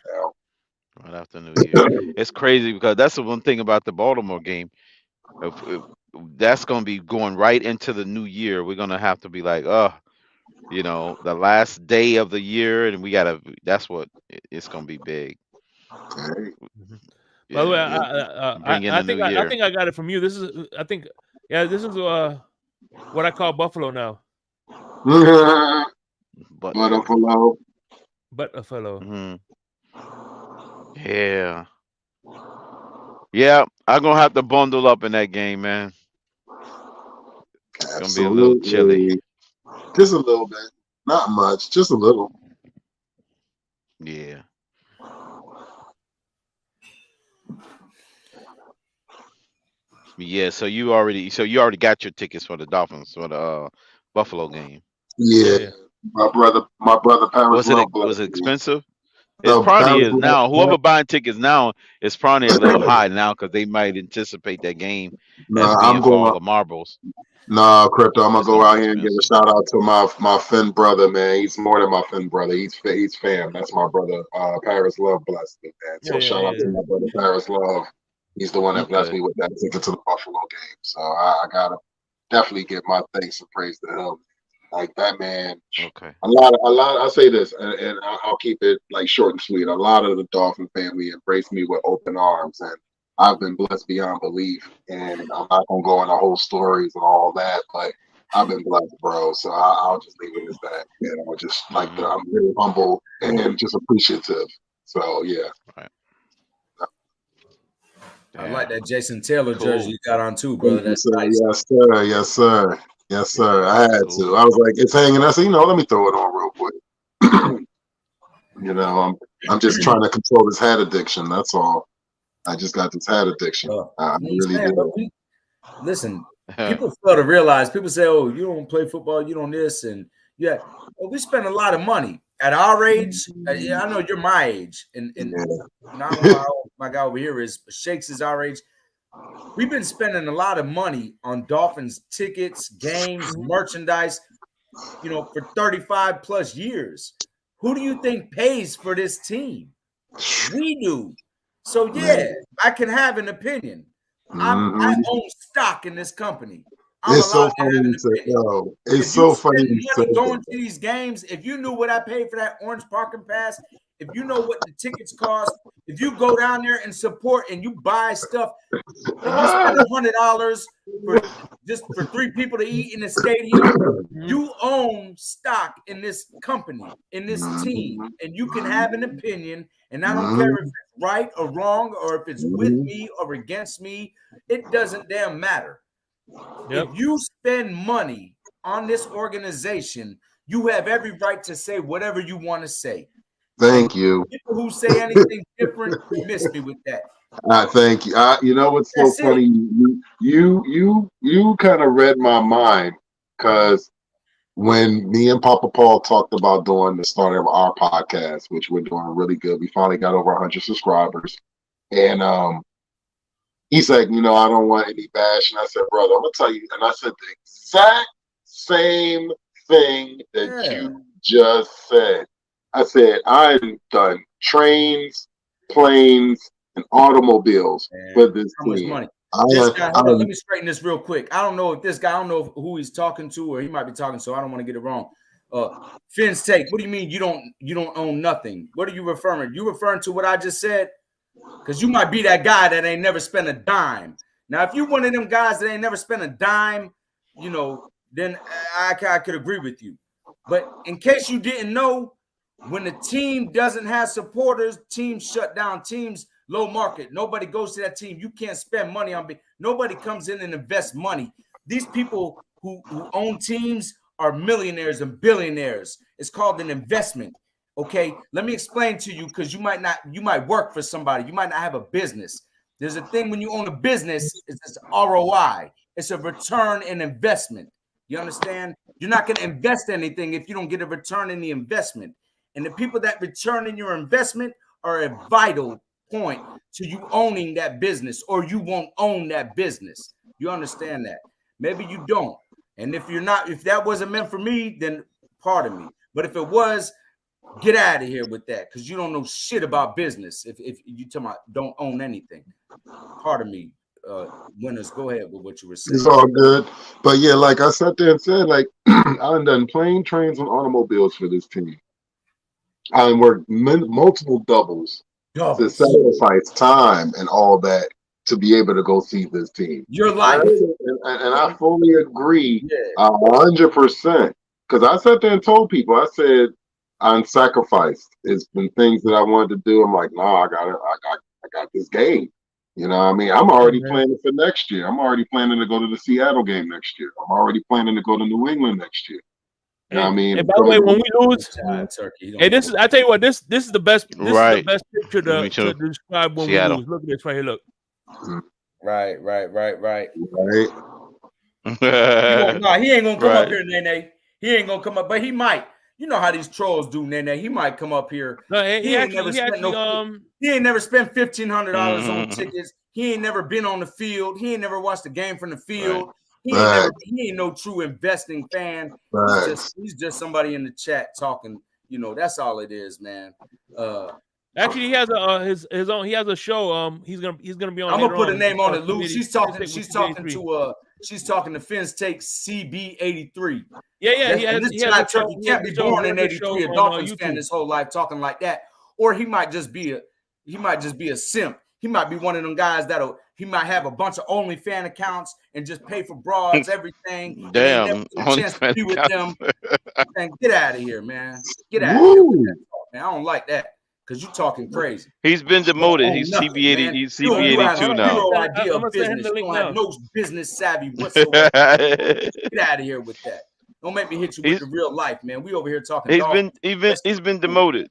right after New Year. It's crazy because that's the one thing about the Baltimore game. If that's gonna be going right into the new year, we're gonna have to be like, the last day of the year, and we gotta. That's what it's gonna be big. down. Okay. By the way, Yeah, bring in the new I year. think I got it from you. This is I think this is what I call Buffalo now. Buffalo. Buffalo. Buffalo. Hmm. Yeah, yeah. I'm gonna have to bundle up in that game, man. It's gonna be a little chilly. Absolutely. Just a little bit. Not much. Just a little. Yeah. Yeah, so you already got your tickets for the Dolphins for the Buffalo game. Yeah. Yeah. My brother Paris Love Was blessed it me. expensive? It So probably Paris is now. Love, Whoever buying tickets now, it's probably a little high now because they might anticipate that game as nah, being I'm for going. all the marbles. Nah, crypto. I'm gonna It's go gonna be out here and give a expensive. shout out to my Finn brother, man. He's more than my Finn brother. He's fam. That's my brother. Paris Love blessed me, man. Yeah, So yeah, shout out to yeah. my brother Paris Love. He's the one that blessed Okay. me with that ticket to the Buffalo game. So I gotta definitely give my thanks and praise to him. Like that man. Okay. A lot. I'll say this, and I'll keep it like short and sweet. A lot of the Dolphin family embraced me with open arms, and I've been blessed beyond belief. And I'm not gonna go into whole stories and all that, but I've been blessed, bro. So I'll just leave it as that. Just like Hmm. I'm really humble and just appreciative. So yeah. Right. I like Damn. that Jason Taylor jersey Cool. you got on too, Thank brother. you, That's sir. nice. Yes, sir. Yes, sir. Yes, sir. I had to. Cool. I was like, it's hanging. I said, let me throw it on real quick. I'm just trying to control this hat addiction. That's all. I just got this hat addiction. I You really understand, but do. listen, people fail to realize. People say, "Oh, you don't play football, you don't this," and yeah, well, we spend a lot of money at our age. Yeah, I know you're my age, and I don't know how old my guy over here is, but Shakes is our age. We've been spending a lot of money on Dolphins tickets, games, merchandise, for 35 plus years. Who do you think pays for this team? We do. So yeah, Man. I can have an opinion. I Hmm. own stock in this company. I'm It's allowed so to funny have you an said, opinion. yo. It's If you so funny spend you said money going to that. these games, if you knew what I paid for that orange parking pass, if you know what the tickets cost, if you go down there and support and you buy stuff and you spend $100 for just for 3 people to eat in the stadium, Mhm. you own stock in this company, in this team, and you can have an opinion. And I don't care if it's right or wrong, or if it's with me or against me. It doesn't damn matter. If Yep. you spend money on this organization, you have every right to say whatever you want to say. And Thank you. people who say anything different, you miss me with that. Thank you. You know what's so That's it. funny? You kind of read my mind because when me and Papa Paul talked about doing the start of our podcast, which we're doing really good, we finally got over 100 subscribers, and he's like, I don't want any bash, and I said, brother, I'm gonna tell you, and I said the exact same thing that Yeah. you just said. I said I've done trains, planes, and automobiles for this How much team. money? This guy, hold on, let me straighten this real quick. I don't know if this guy, I don't know who he's talking to, or he might be talking, so I don't want to get it wrong. Finn's take. What do you mean you don't own nothing? What are you referring? You referring to what I just said? Because you might be that guy that ain't never spent a dime. Now, if you're one of them guys that ain't never spent a dime, you know, then I could agree with you. But in case you didn't know, when the team doesn't have supporters, teams shut down, teams low market. Nobody goes to that team. You can't spend money on it. Nobody comes in and invests money. These people who own teams are millionaires and billionaires. It's called an investment. Okay, let me explain to you, because you might work for somebody. You might not have a business. There's a thing when you own a business, it's ROI. It's a return in investment. You understand? You're not going to invest anything if you don't get a return in the investment. And the people that return in your investment are a vital point to you owning that business, or you won't own that business. You understand that? Maybe you don't. And if that wasn't meant for me, then pardon me. But if it was, get out of here with that, because you don't know shit about business. If you tell me don't own anything, pardon me, Winners, go ahead with what you were saying. It's all good, but yeah, like I sat there and said, like I've done plane, trains, and automobiles for this team. I worked multiple doubles to sacrifice time and all that to be able to go see this team. Your life, and I fully agree 100%. Because I sat there and told people, I said, I'm sacrificed. It's been things that I wanted to do. I'm like, no, I got this game. You know what I mean? I'm already planning for next year. I'm already planning to go to the Seattle game next year. I'm already planning to go to New England next year. You know what I mean? And by the way, when we lose, hey, this is, I tell you what, this is the best. This is the best picture to describe when Seattle. we lose. Look at this right here. Look. Right. He ain't gonna come up here, Nene. He ain't gonna come up, but he might. You know how these trolls do, Nene. He might come up here. No, he ain't never spent $1,500 on tickets. He ain't never been on the field. He ain't never watched a game from the field. He ain't no true investing fan. He's just somebody in the chat talking. You know, that's all it is, man. Actually, he has his own. He has a show. He's gonna be on. I'm gonna put a name on it, Luke. She's talking to Finn's Take CB83. Yeah. This child turkey can't be born in '83. A Dolphins fan his whole life talking like that, or he might just be a simp. He might be one of them guys he might have a bunch of OnlyFans accounts and just pay for broads, everything. Damn, and never get a chance to be with them. Man, get out of here, man. Get out of here with that talk, man. I don't like that. Because you're talking crazy. He's been demoted. He's CB80. He's CB82 now. No idea of business. You don't have no business savvy whatsoever. Get out of here with that. Don't make me hit you with the real life, man. We over here talking. He's been demoted.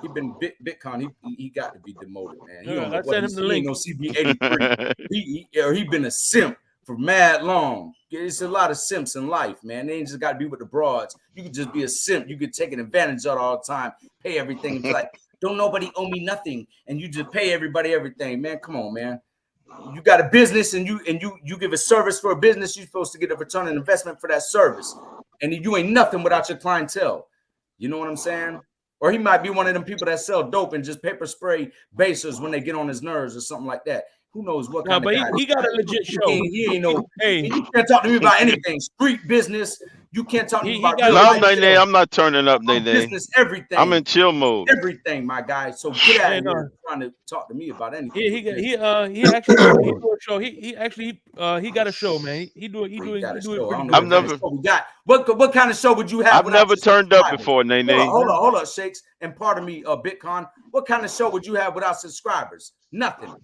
He been Bitcoin. He got to be demoted, man. He I sent him the link. No CB83. he been a simp for mad long. It's a lot of simps in life, man. They ain't just got to be with the broads. You could just be a simp. You could take an advantage of it all the time, pay everything. And be like, don't nobody owe me nothing, and you just pay everybody everything, man. Come on, man. You got a business, and you give a service for a business. You're supposed to get a return on investment for that service, and you ain't nothing without your clientele. You know what I'm saying? Or he might be one of them people that sell dope and just pepper spray basers when they get on his nerves or something like that. Who knows what kind of guy. He got a legit show. He ain't no. Hey, you can't talk to me about anything. Street business. You can't talk to me about. I'm not turning up, Nene. Business, everything. I'm in chill mode. Everything, my guy. So get out of here trying to talk to me about anything. He actually do a show. He got a show, man. He do it pretty good. I've never. What kind of show would you have? I've never turned up before, Nene. Hold on, Shakes. And pardon me, Bitcoin. What kind of show would you have without subscribers? Nothing.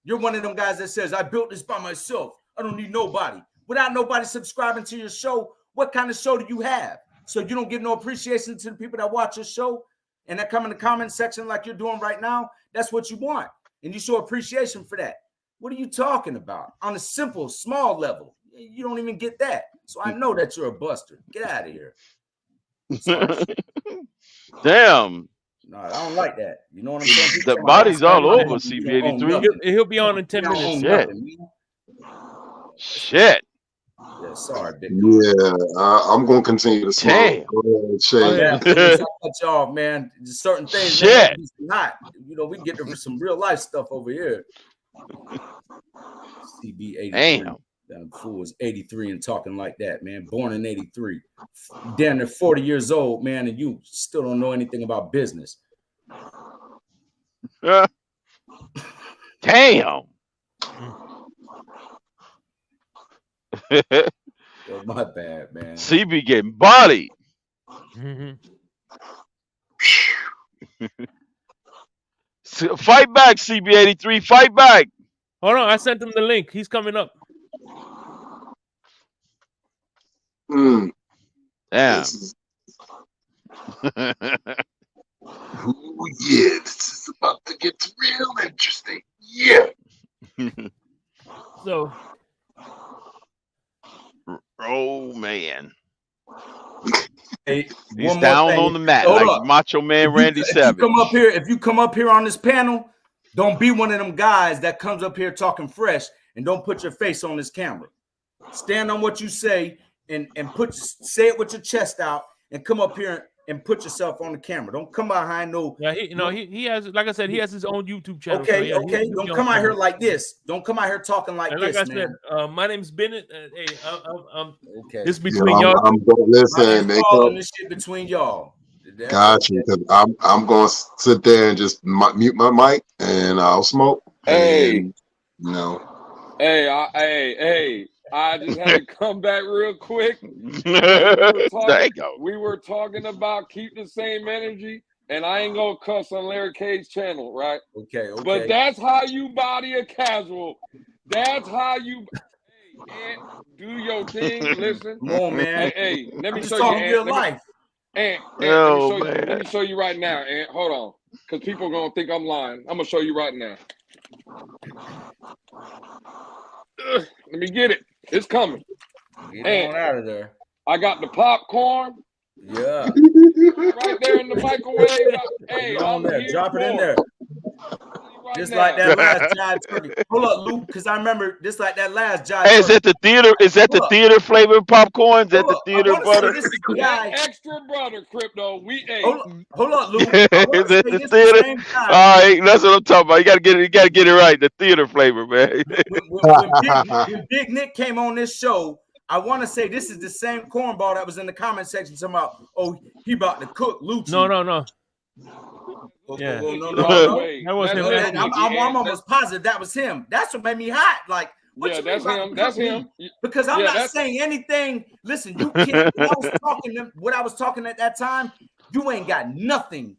You're one of them guys that says, I built this by myself. I don't need nobody. Without nobody subscribing to your show, what kind of show do you have? So you don't give no appreciation to the people that watch your show and that come in the comment section like you're doing right now? That's what you want. And you show appreciation for that. What are you talking about? On a simple, small level, you don't even get that. So I know that you're a buster. Get out of here. Damn. No, I don't like that. You know what I'm saying? The body's all over CB83. He'll be on in 10 minutes. Shit. Sorry, big dog. Yeah, I'm gonna continue to smoke. Go ahead, Shay. Yeah, I cut you off, man. Certain things Shit. not. We get to some real life stuff over here. CB 83. Damn. That fool is 83 and talking like that, man. Born in 83. Damn near 40 years old, man, and you still don't know anything about business. Damn. Yo, my bad, man. CB getting bodied. Fight back, CB83. Fight back. Hold on, I sent him the link. He's coming up. Mm. Damn. Ooh, yeah, this is about to get real interesting. Yeah. So, oh man, Hey, he's down on the mat like Macho Man Randy Savage. If you come up here on this panel, don't be one of them guys that comes up here talking fresh and don't put your face on this camera. Stand on what you say and say it with your chest out and come up here and put yourself on the camera. Don't come behind no. Yeah, he has, like I said, he has his own YouTube channel. Okay, so yeah, don't come out here like this. Don't come out here talking like this, like I man. said, my name's Bennett. Hey, I'm okay. This between y'all. I'm listen. They calling this shit between y'all. Got you. Because I'm going to sit there and just mute my mic and I'll smoke. Hey, and, hey. I just had to come back real quick. We were talking about keep the same energy, and I ain't gonna cuss on Larry K's channel, right? Okay. But that's how you body a casual. That's how you do your thing. Listen, come on, man. Hey, let me show you real life. Let me show you right now. And hold on, because people are gonna think I'm lying. I'm gonna show you right now. Let me get it. It's coming. Get on out of there. I got the popcorn. Yeah. Right there in the microwave. Hey, on there. Drop it in there. Just now. like that last jive turkey. Hold up, Luke, because I remember just like that last jive. Hey, is that the theater? Is that the theater flavored popcorn? Is that the theater butter? This is the guy. Extra butter, Crypto. We ate. Hold up, Luke. Is that the theater? All right, that's what I'm talking about. You gotta get it right. The theater flavor, man. when Big Nick came on this show, I want to say this is the same cornball that was in the comment section talking about, oh, he about to cook Lucci. No. Yeah. No. That was him. I'm almost positive that was him. That's what made me hot. Like, what you that's mean him. That's him. Because I'm not saying anything. Listen, you can't. What I was talking at that time, you ain't got nothing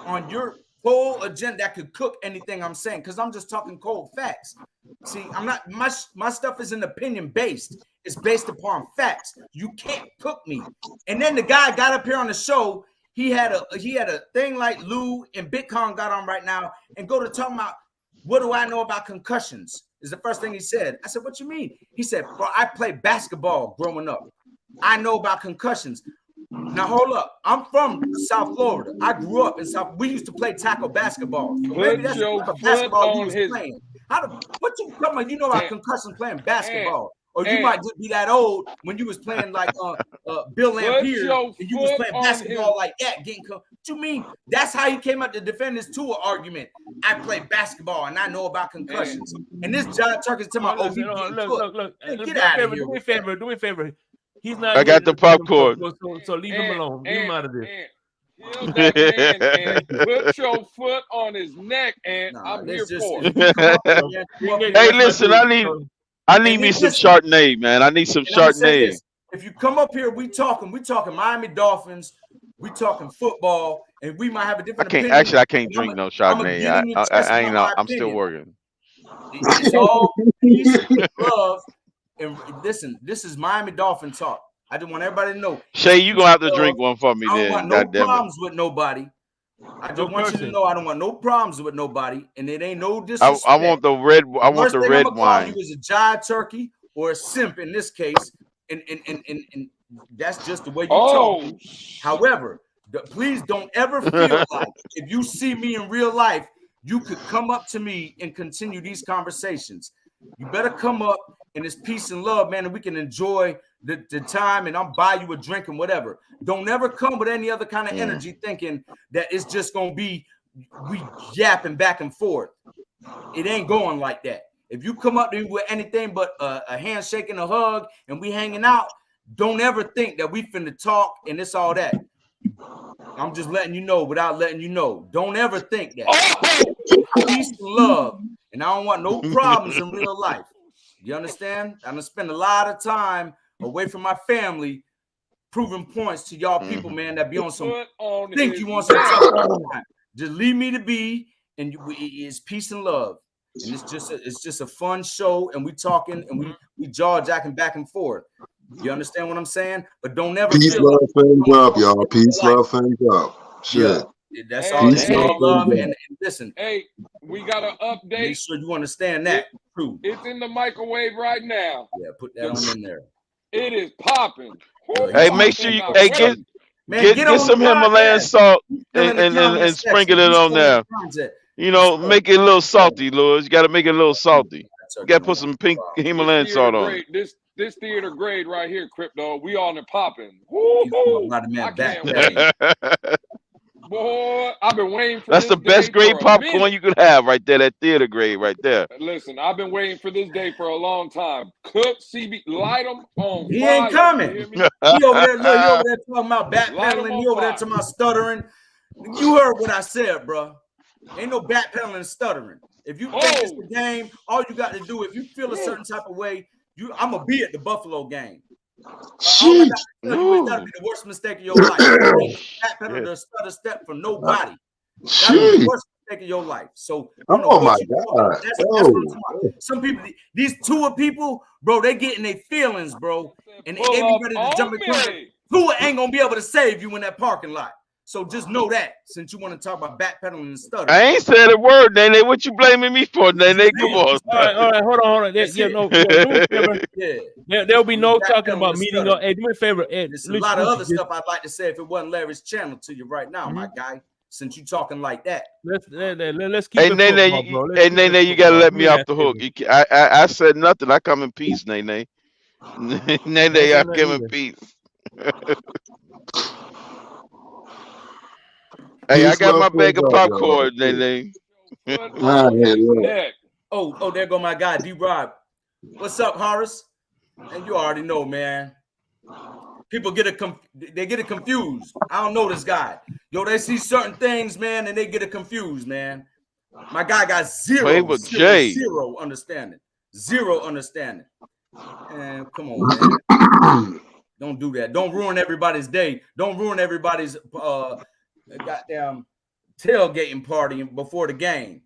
on your whole agenda that could cook anything I'm saying. Because I'm just talking cold facts. See, I'm not. My stuff isn't opinion based. It's based upon facts. You can't cook me. And then the guy got up here on the show. He had a thing like Lou and Bitcoin got on right now and go to talking about what do I know about concussions is the first thing he said. I said, what you mean? He said, bro, I played basketball growing up. I know about concussions. Now hold up. I'm from South Florida. I grew up in South. We used to play tackle basketball. So maybe that's the basketball you was playing. What you talking about? You know about concussions playing basketball. Or you might just be that old when you was playing like Bill Lampier and you was playing basketball like that. What you mean? That's how he came up to defend his Tua argument. I play basketball and I know about concussions. And this John Turkey's talking about, look. Get out of here. Do me a favor. He's not. I got the popcorn. So leave him alone. Leave him out of this. Kill that man and put your foot on his neck, and I'm here for it. Hey, listen, I need me some Chardonnay, man. I need some Chardonnay. If you come up here, we talking Miami Dolphins, we talking football, and we might have a different opinion. I can't drink no Chardonnay. I ain't know. I'm still working. It's all peace, love, and listen, this is Miami Dolphin talk. I just want everybody to know. Shay, you gonna have to drink one for me then. I don't want no problems with nobody. I just want you to know I don't want no problems with nobody, and it ain't no disrespect. I want the red. I want the red wine. You was a jive turkey or a simp in this case, and that's just the way you talk. However, please don't ever feel like if you see me in real life, you could come up to me and continue these conversations. You better come up and it's peace and love, man, and we can enjoy the time, and I'll buy you a drink and whatever. Don't ever come with any other kind of energy thinking that it's just gonna be we yapping back and forth. It ain't going like that. If you come up to me with anything but a handshake and a hug and we hanging out, don't ever think that we finna talk and it's all that. I'm just letting you know without letting you know. Don't ever think that. Peace and love. And I don't want no problems in real life. You understand? I'm gonna spend a lot of time away from my family proving points to y'all people, man, that be on some think you want some time. Just leave me to be, and it's peace and love. And it's just a fun show, and we talking and we jaw jacking back and forth. You understand what I'm saying? But don't never peace, love, things up, y'all. Peace, love, things up. Shit. Yeah, that's all. That's all love. And listen, hey, we got an update. Make sure you understand that. True. It's in the microwave right now. Yeah, put that on in there. It is popping. Hey, make sure you get some Himalayan salt and sprinkle it on there. You know, make it a little salty, Lewis. You got to make it a little salty. You got to put some pink Himalayan salt on it. This theater grade right here, Crypto. We on it popping. Boy, I've been waiting for That's the best grade popcorn you could have right there. That theater grade right there. Listen, I've been waiting for this day for a long time. Cook, CB, light them on He fire. ain't coming. He over there, look, he over there talking about backpedaling. He over there talking about stuttering. You heard what I said, bro. Ain't no backpedaling and stuttering. If you think it's the game, all you got to do, if you feel a certain type of way, I'm gonna be at the Buffalo game. All that'll be the worst mistake of your life. Backpedal to stutter step for nobody. That'll be the worst mistake of your life. So, oh my God, that's what I'm talking about. Some people, these Tua people, bro, they getting their feelings, bro, and they be ready to jump in. Tua ain't gonna be able to save you in that parking lot. So just know that, since you want to talk about backpedaling and stuttering. I ain't said a word, Nene. What you blaming me for, Nene? Come on. All right, hold on. There'll be no talking about meeting up. Hey, do me a favor. There's a lot of other stuff I'd like to say if it wasn't Larry's channel to you right now, my guy. Since you talking like that, let's keep it. Hey, Nene, you gotta let me off the hook. I said nothing. I come in peace, Nene. Nene, I come in peace. Hey, I got my bag of popcorn, Nene. Oh, there go my guy, D-Rob. What's up, Horace? And you already know, man. People get it confused. I don't know this guy. Yo, they see certain things, man, and they get it confused, man. My guy got zero understanding. Zero understanding. And come on, man. Don't do that. Don't ruin everybody's day. Don't ruin everybody's goddamn tailgating party before the game.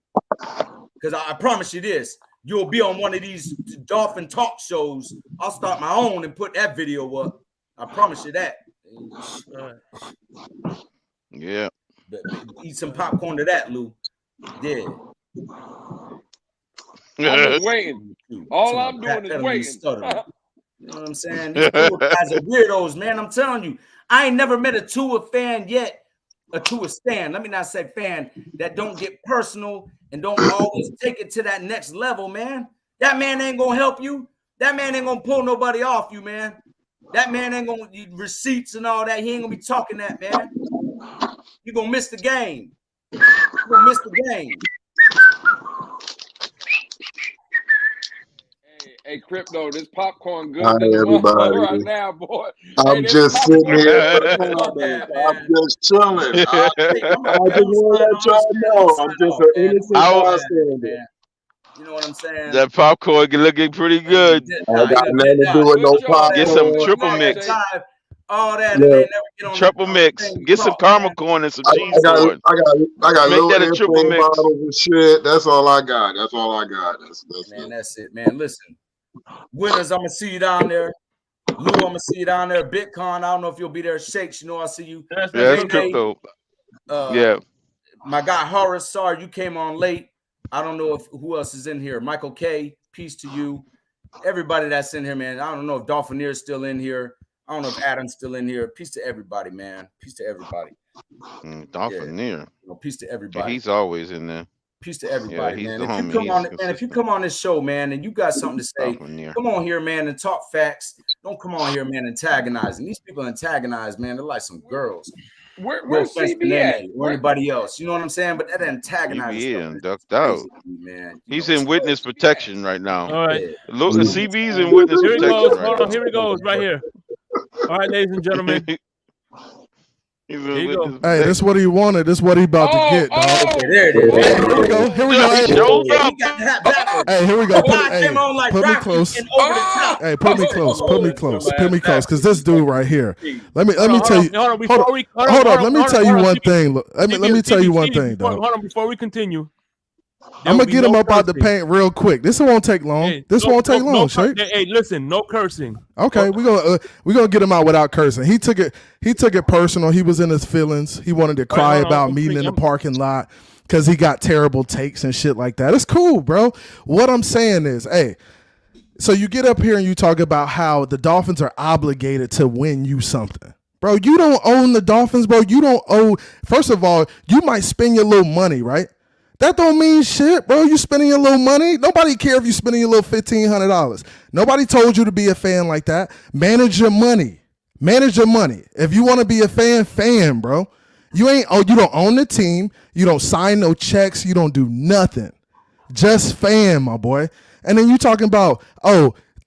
Because I promise you this, you'll be on one of these Dolphin talk shows. I'll start my own and put that video up. I promise you that. Yeah. Eat some popcorn to that, Lou. Yeah. I'm just waiting. All I'm doing is waiting. You know what I'm saying? These Tua guys are weirdos, man. I'm telling you. I ain't never met a Tua fan yet. A Tua stan. Let me not say fan that don't get personal and don't always take it to that next level, man. That man ain't gonna help you. That man ain't gonna pull nobody off you, man. That man ain't gonna receipts and all that. He ain't gonna be talking that, man. You gonna miss the game. You gonna miss the game. Hey, Crypto, this popcorn good. Hi, everybody. Right now, boy. I'm just sitting here. I'm just chilling. I just want to let y'all know I'm just an innocent bystander. You know what I'm saying? That popcorn looking pretty good. I got nothing to do with no popcorn. Get some triple mix. All that. Yeah. Triple mix. Get some caramel corn and some cheese corn. I got Make little that a triple mix. bottles and shit. That's all I got. That's all I got. That's it, man. Listen, winners, I'm gonna see you down there. Lou, I'm gonna see you down there. Bitcoin, I don't know if you'll be there. Shakes, you know I see you. That's Crypto. Yeah. My guy Horace, sorry you came on late. I don't know who else is in here. Michael K, peace to you. Everybody that's in here, man. I don't know if Dolphineer's still in here. I don't know if Adam's still in here. Peace to everybody, man. Peace to everybody. Dolphinier. Peace to everybody. He's always in there. Peace to everybody, he's man. the If you homie. come He's on, man, if you consistent. come on this show, man, and you got something to say, From near. come on here, man, and talk facts. Don't come on here, man, antagonizing. These people antagonize, man. They're like some girls. No Where's offense to CB at? Nene or anybody else. You know what I'm saying? But that antagonizing CB stuff and is ducked crazy out. to me, man. You He's know, in witness protection right now. All right. yeah. Look, Mm. CB's in witness Here he protection goes. right Hold on. now. Here he goes. Right here. All right, ladies and gentlemen. He's Here in you go. witness Hey, protection. this what he wanted. This what he about to get, dog. Okay, there it is. Here we go. Here we go. He Hey, shows Yeah, up. he got the hat backwards. hey, here we go. Fly came on like put me Rocky close. and over the top. Hey, put me close. Put me close. Put me close. Because this dude right here. Let me tell you. Hold on. Hold on. Let me tell you one thing. Let me tell you one thing, dog. Hold on. Before we continue, I'm gonna get him up out the paint real quick. This won't take long. Hey, this won't take long, Shake. Hey, listen, no cursing. Okay, we gonna get him out without cursing. He took it personal. He was in his feelings. He wanted to cry about meeting in the parking lot because he got terrible takes and shit like that. It's cool, bro. What I'm saying is, hey, so you get up here and you talk about how the Dolphins are obligated to win you something. Bro, you don't own the Dolphins, bro. You don't owe. First of all, you might spend your little money, right? That don't mean shit, bro. You spending your little money. Nobody care if you spending your little $1,500. Nobody told you to be a fan like that. Manage your money. Manage your money. If you want to be a fan, bro. You don't own the team. You don't sign no checks. You don't do nothing. Just fan, my boy. And then you talking about,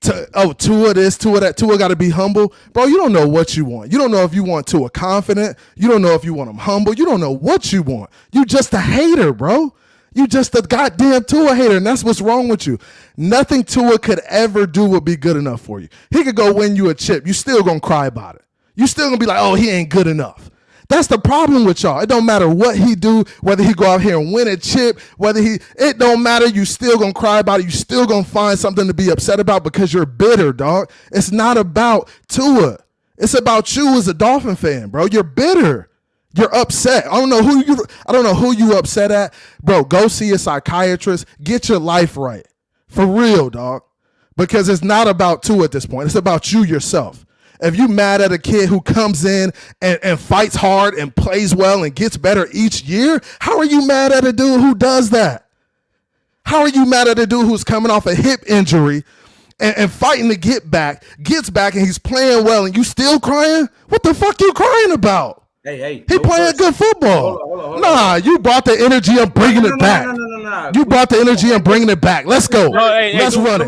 Tua this, Tua that. Tua got to be humble. Bro, you don't know what you want. You don't know if you want Tua confident. You don't know if you want him humble. You don't know what you want. You just a hater, bro. You just a goddamn Tua hater, and that's what's wrong with you. Nothing Tua could ever do would be good enough for you. He could go win you a chip. You still gonna cry about it. You still gonna be like, oh, he ain't good enough. That's the problem with y'all. It don't matter what he do, whether he go out here and win a chip, it don't matter. You still gonna cry about it. You still gonna find something to be upset about because you're bitter, dog. It's not about Tua. It's about you as a Dolphin fan, bro. You're bitter. You're upset. I don't know who you upset at. Bro, go see a psychiatrist. Get your life right. For real, dog. Because it's not about Tua at this point. It's about you yourself. If you mad at a kid who comes in and fights hard and plays well and gets better each year, how are you mad at a dude who does that? How are you mad at a dude who's coming off a hip injury and fighting to get back, gets back and he's playing well and you still crying? What the fuck you crying about? Hey. He playing good football. Hold on. You brought the energy. I'm bringing it back. No. You brought the energy. I'm bringing it back. Let's go. Let's run it.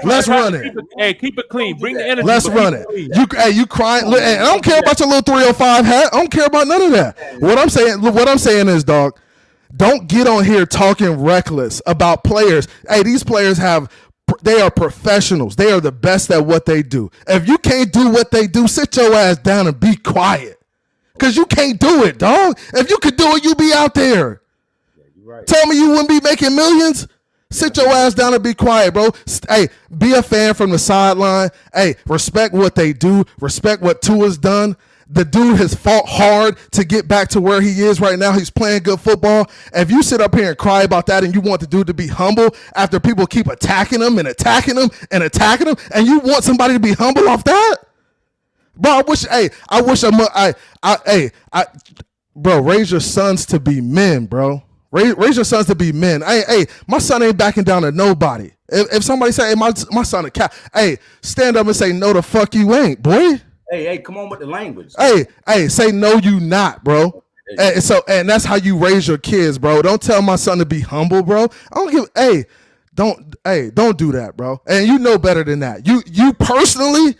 Let's run it. Keep it clean. Bring the energy. Let's run it. You crying? Hey, I don't care about your little 305 hat. I don't care about none of that. What I'm saying is, dog, don't get on here talking reckless about players. Hey, these players they are professionals. They are the best at what they do. If you can't do what they do, sit your ass down and be quiet. Because you can't do it, dog. If you could do it, you'd be out there. Yeah, you're right. Tell me you wouldn't be making millions? Sit your ass down and be quiet, bro. Hey, be a fan from the sideline. Hey, respect what they do. Respect what Tua's done. The dude has fought hard to get back to where he is right now. He's playing good football. If you sit up here and cry about that and you want the dude to be humble after people keep attacking him and attacking him and attacking him, and you want somebody to be humble off that? Bro, bro, raise your sons to be men, bro. Raise your sons to be men. Hey, my son ain't backing down to nobody. If somebody say, hey, my son a cat, hey, stand up and say, no, the fuck you ain't, boy. Hey, come on with the language. Hey, say no, you not, bro. And that's how you raise your kids, bro. Don't tell my son to be humble, bro. Don't do that, bro. And you know better than that. You personally,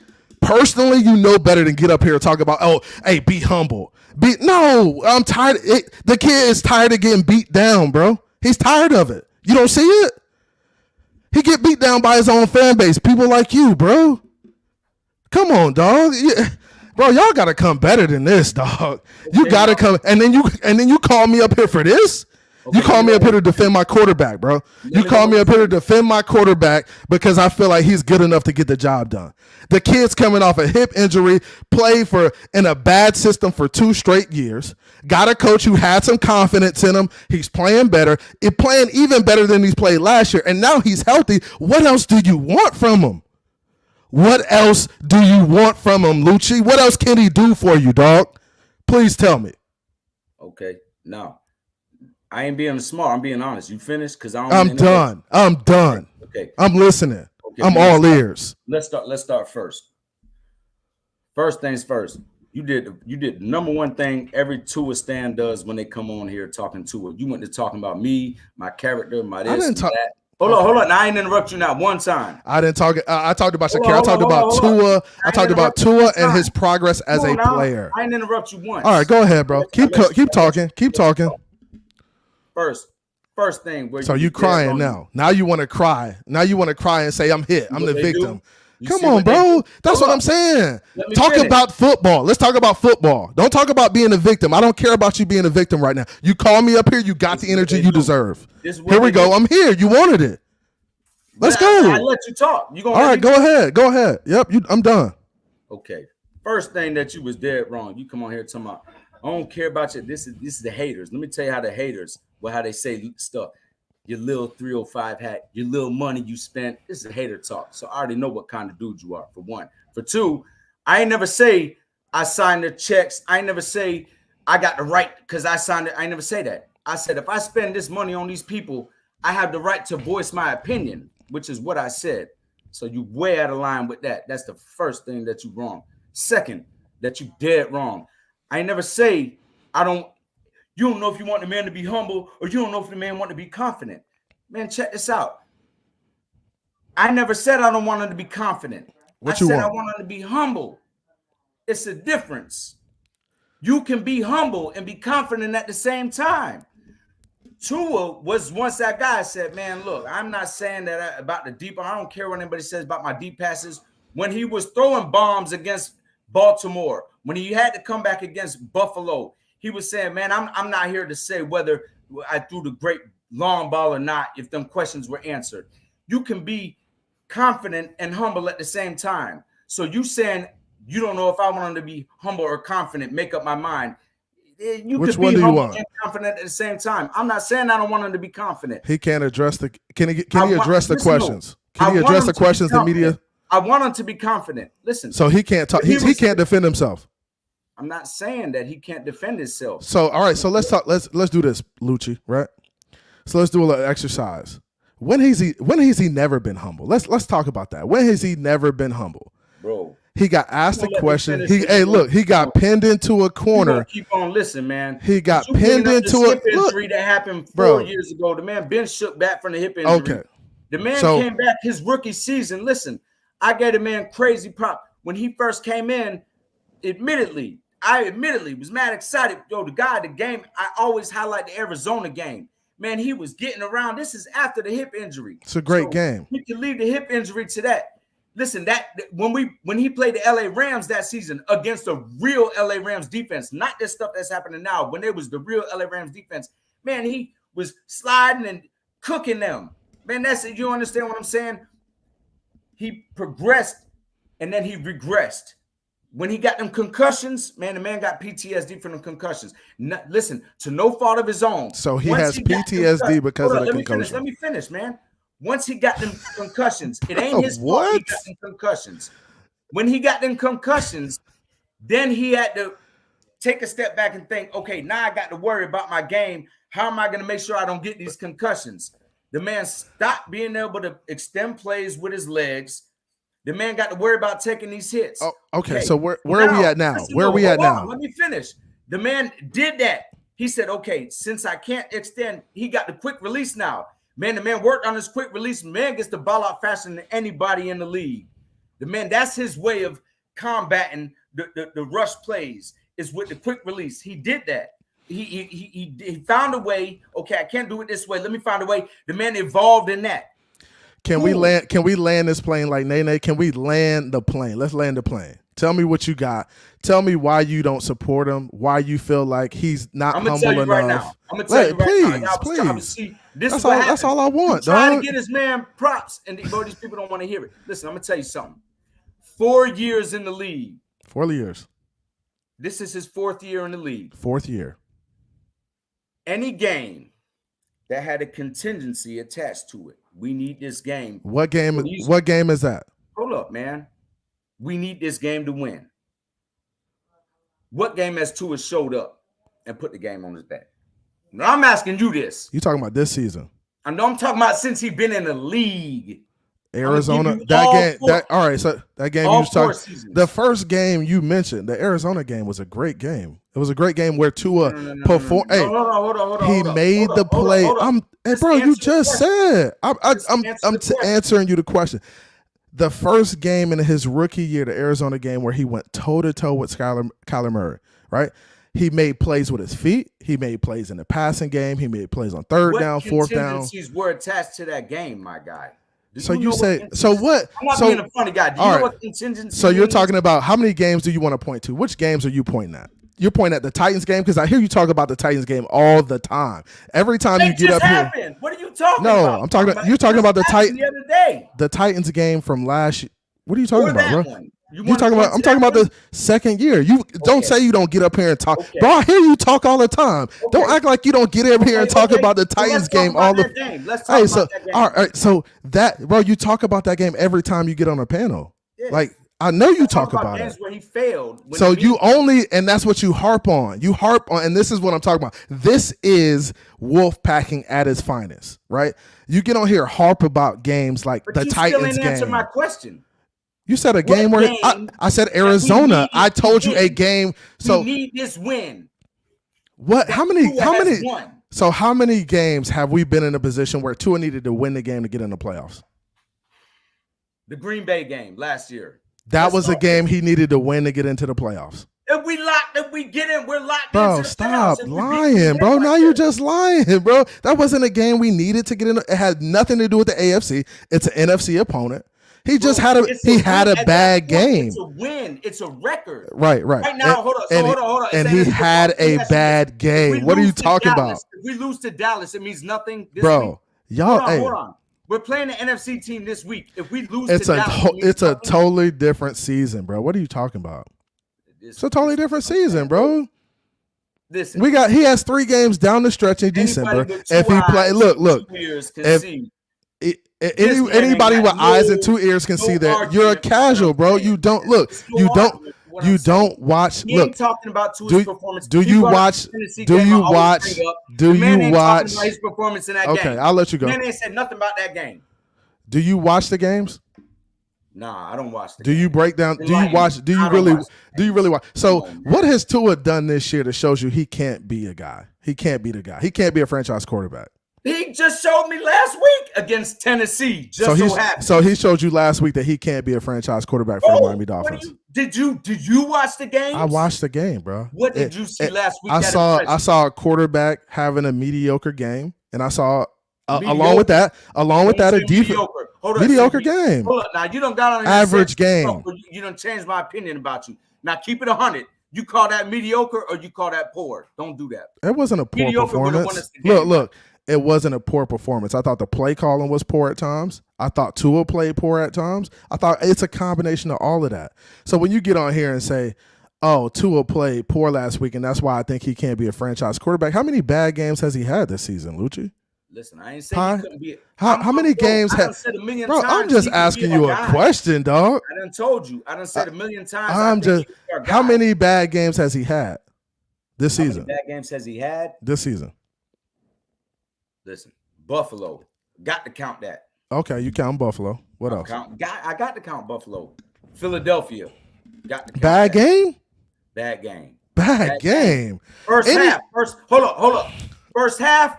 you know better than get up here and talk about, be humble. No, I'm tired. The kid is tired of getting beat down, bro. He's tired of it. You don't see it? He get beat down by his own fan base. People like you, bro. Come on, dog. Bro, y'all gotta come better than this, dog. You gotta come, and then you call me up here for this. You call me up here to defend my quarterback, bro. You call me up here to defend my quarterback because I feel like he's good enough to get the job done. The kid's coming off a hip injury, played in a bad system for 2 straight years. Got a coach who had some confidence in him. He's playing better. He's playing even better than he's played last year. And now he's healthy. What else do you want from him? What else do you want from him, Lucci? What else can he do for you, dog? Please tell me. Okay, now I ain't being smart. I'm being honest. You finished? Because I'm done. Okay. I'm listening. Okay. I'm all ears. Let's start first. First things first. You did number one thing every Tua stan does when they come on here talking Tua. You went to talking about me, my character, my this, and that. Hold on. I ain't interrupt you not one time. I didn't talk. I talked about Shakir. I talked about Tua. I talked about Tua and his progress as a player. I didn't interrupt you once. All right, go ahead, bro. Keep talking. Keep talking. First thing. So you crying now? Now you want to cry? Now you want to cry and say I'm hit? I'm the victim. Come on, bro. That's what I'm saying. Talk about football. Let's talk about football. Don't talk about being a victim. I don't care about you being a victim right now. You call me up here. You got the energy you deserve. Here we go. I'm here. You wanted it. Let's go. I let you talk. You gonna all right? Go ahead. Go ahead. Yep. I'm done. Okay. First thing that you was dead wrong. You come on here talking about I don't care about you. This is the haters. Let me tell you how the haters. Well, how they say stuff. Your little 305 hat, your little money you spent. This is hater talk. So I already know what kind of dude you are, for one. For two, I ain't never say I signed the checks. I ain't never say I got the right because I signed it. I ain't never say that. I said if I spend this money on these people, I have the right to voice my opinion, which is what I said. So you way out of line with that. That's the first thing that you wrong. Second, that you dead wrong. I ain't never say you don't know if you want the man to be humble or you don't know if the man want to be confident. Man, check this out. I never said I don't want him to be confident. I said I want him to be humble. It's a difference. You can be humble and be confident at the same time. Tua was once that guy said, man, look, I'm not saying that about the deep. I don't care what anybody says about my deep passes. When he was throwing bombs against Baltimore, when he had to come back against Buffalo, he was saying, man, I'm not here to say whether I threw the great long ball or not, if them questions were answered. You can be confident and humble at the same time. So you saying you don't know if I want him to be humble or confident, make up my mind. Which one do you want? And confident at the same time. I'm not saying I don't want him to be confident. He can't address the can he address the questions? Can he address the questions the media? I want him to be confident. Listen. So he can't talk. He can't defend himself. I'm not saying that he can't defend himself. So all right, so let's talk. Let's do this, Lucci, right? So let's do a little exercise. When has he never been humble? Let's talk about that. When has he never been humble? Bro. He got asked a question. He got pinned into a corner. Keep on listening, man. He got pinned into a hip injury that happened 4 years ago. The man been shook back from the hip injury. Okay. The man came back his rookie season. Listen, I gave the man crazy prop. When he first came in, I admittedly was mad excited. Yo, the game, I always highlight the Arizona game. Man, he was getting around. This is after the hip injury. It's a great game. We can leave the hip injury to that. Listen, when he played the LA Rams that season against a real LA Rams defense, not this stuff that's happening now, when it was the real LA Rams defense, man, he was sliding and cooking them. Man, that's it. You understand what I'm saying? He progressed and then he regressed. When he got them concussions, man, the man got PTSD from the concussions. Listen, to no fault of his own. So he has PTSD because of the concussion. Let me finish, man. Once he got them concussions, it ain't his fault he got them concussions. When he got them concussions, then he had to take a step back and think, okay, now I got to worry about my game. How am I going to make sure I don't get these concussions? The man stopped being able to extend plays with his legs. The man got to worry about taking these hits. Oh, okay. So where are we at now? Where are we at now? Let me finish. The man did that. He said, okay, since I can't extend, he got the quick release now. Man, the man worked on his quick release. Man gets the ball out faster than anybody in the league. The man, that's his way of combating the rush plays, is with the quick release. He did that. He found a way. Okay, I can't do it this way. Let me find a way. The man evolved in that. Can we land this plane like Nene? Can we land the plane? Let's land the plane. Tell me what you got. Tell me why you don't support him. Why you feel like he's not humble enough. I'm gonna tell you right now. Please. That's all I want. Trying to get his man props, and these people don't want to hear it. Listen, I'm gonna tell you something. 4 years in the league. 4 years. This is his 4th year in the league. 4th year. Any game that had a contingency attached to it, we need this game. What game is that? Hold up, man. We need this game to win. What game has Tua showed up and put the game on his back? No, I'm asking you this. You talking about this season? I know I'm talking about since he's been in the league. Arizona, that game. All right. So that game you was talking. The first game you mentioned, the Arizona game, was a great game. It was a great game where Tua performed. Hey, he made the play. Hey, bro, you just said. I'm answering you the question. The first game in his rookie year, the Arizona game, where he went toe to toe with Kyler Murray, right? He made plays with his feet. He made plays in the passing game. He made plays on third down, fourth down. What contingencies were attached to that game, my guy? So you say, so what? I'm not being a funny guy. Do you know what contingency? So you're talking about how many games do you want to point to? Which games are you pointing at? You're pointing at the Titans game because I hear you talk about the Titans game all the time. Every time you get up here. What are you talking about? No, I'm talking. You're talking about the Titans the other day. The Titans game from last year. What are you talking about, bro? One? You talking about? I'm talking about the second year. You don't say you don't get up here and talk, bro. I hear you talk all the time. Don't act like you don't get up here and talk about the Titans game all the time. Let's talk about that game. All right, so that, bro, you talk about that game every time you get on a panel. Yes. Like I know you talk about it. Where he failed. So you only, and that's what you harp on. You harp on, and this is what I'm talking about. This is wolf packing at its finest, right? You get on here harp about games like the Titans game. But you still didn't answer my question. You said a game where I said Arizona. I told you a game. So we need this win. What? How many? So how many games have we been in a position where Tua needed to win the game to get in the playoffs? The Green Bay game last year. That was a game he needed to win to get into the playoffs. If we get in, we're locked. Bro, stop lying, bro. Now you're just lying, bro. That wasn't a game we needed to get in. It had nothing to do with the AFC. It's an NFC opponent. He just had a bad game. It's a win. It's a record. Right. Right now, hold on. And he had a bad game. What are you talking about? If we lose to Dallas, it means nothing. Bro, y'all. Hold on. We're playing the NFC team this week. If we lose to Dallas, it's a totally different season, bro. What are you talking about? It's a totally different season, bro. Listen, he has 3 games down the stretch in December. If he play, look. Anybody with eyes and 2 ears can see that you're a casual, bro. You don't look. You don't watch. Look, talking about Tua's performance. Do you watch? Do you watch? His performance in that game. Okay, I'll let you go. Man ain't said nothing about that game. Do you watch the games? Nah, I don't watch the game. Do you break down? Do you watch? Do you really watch? So what has Tua done this year that shows you he can't be a guy? He can't be the guy. He can't be a franchise quarterback. He just showed me last week against Tennessee. So he showed you last week that he can't be a franchise quarterback for the Miami Dolphins. Did you watch the game? I watched the game, bro. What did you see last week? I saw a quarterback having a mediocre game, and I saw along with that a defense mediocre game. Hold up, now you don't got on average game. You don't change my opinion about you. Now keep it 100. You call that mediocre or you call that poor? Don't do that. It wasn't a poor performance. Look. It wasn't a poor performance. I thought the play calling was poor at times. I thought Tua played poor at times. I thought it's a combination of all of that. So when you get on here and say, oh, Tua played poor last week, and that's why I think he can't be a franchise quarterback. How many bad games has he had this season, Lucci? Listen, I ain't saying he couldn't be. How many games have? Bro, I'm just asking you a question, dog. I done told you. I done said a million times. How many bad games has he had this season? How many bad games has he had this season? Listen, Buffalo. Got to count that. Okay, you count Buffalo. What else? I got to count Buffalo. Philadelphia. Got to count Bad game? Bad game. Bad game. First half. Hold up. First half,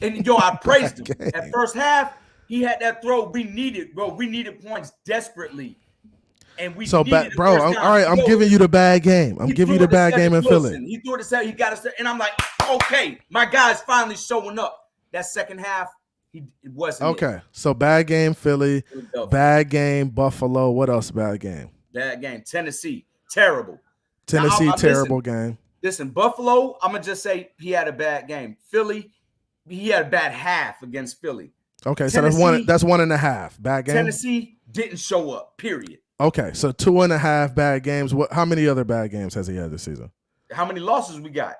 and I praised him. At first half, he had that throw we needed, bro. We needed points desperately. And we all right, I'm giving you the bad game. I'm giving you the bad game in Philly. He threw it he got it, and I'm like, okay, my guy's finally showing up. That second half, it wasn't okay. So bad game, Philly. Bad game, Buffalo. What else? Bad game. Bad game, Tennessee. Terrible. Tennessee, terrible game. Listen, Buffalo. I'm gonna just say he had a bad game. Philly, he had a bad half against Philly. Okay, so that's 1.5 bad game. Tennessee didn't show up. Period. Okay, so 2.5 bad games. How many other bad games has he had this season? How many losses we got?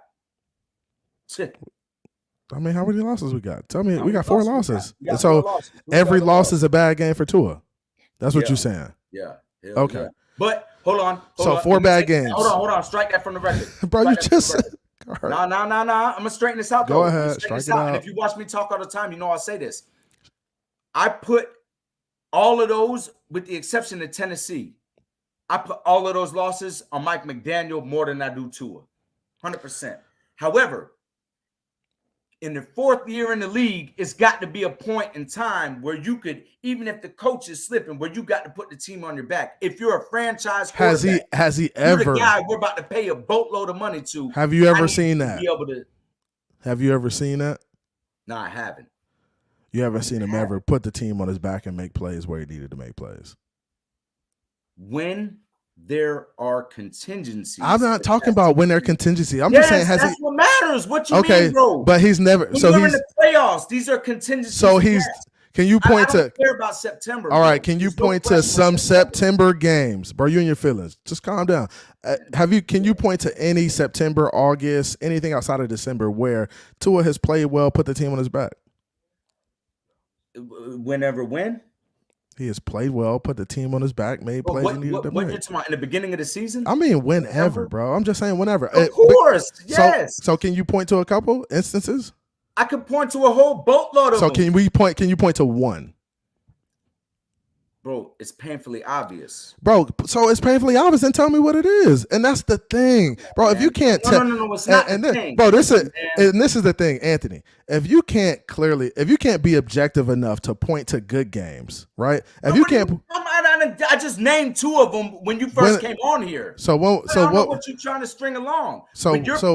I mean, how many losses we got? Tell me, we got 4 losses. So every loss is a bad game for Tua. That's what you're saying. Yeah. Okay. Yeah. But hold on. So 4 bad games. Hold on. Strike that from the record. Bro, you just No. I'm gonna straighten this out. Go ahead, strike it out. And if you watch me talk all the time, you know I say this. I put all of those, with the exception of Tennessee, I put all of those losses on Mike McDaniel more than I do Tua, 100%. However, in the fourth year in the league, it's got to be a point in time where you could, even if the coach is slipping, where you got to put the team on your back. If you're a franchise quarterback, has he ever? You're the guy we're about to pay a boatload of money to. Have you ever seen that? Have you ever seen that? No, I haven't. You haven't seen him ever put the team on his back and make plays where he needed to make plays. When there are contingencies. I'm not talking about when there are contingencies. I'm just saying, that's what matters. What you mean, bro? But he's never. When you're in the playoffs, these are contingencies. So can you point to? I don't care about September. All right, can you point to some September games, bro? You and your feelings. Just calm down. Can you point to any September, August, anything outside of December where Tua has played well, put the team on his back? When? He has played well, put the team on his back, made plays he needed to make. You're talking about in the beginning of the season? I mean, whenever, bro. I'm just saying whenever. Of course, yes. So can you point to a couple instances? I could point to a whole boatload of them. So can you point to one? Bro, it's painfully obvious. Bro, so it's painfully obvious, and tell me what it is. And that's the thing. Bro, if you can't tell. No, it's not the thing. Bro, this is the thing, Anthony. If you can't be objective enough to point to good games, right? I just named two of them when you first came on here. I don't know what you're trying to string along. So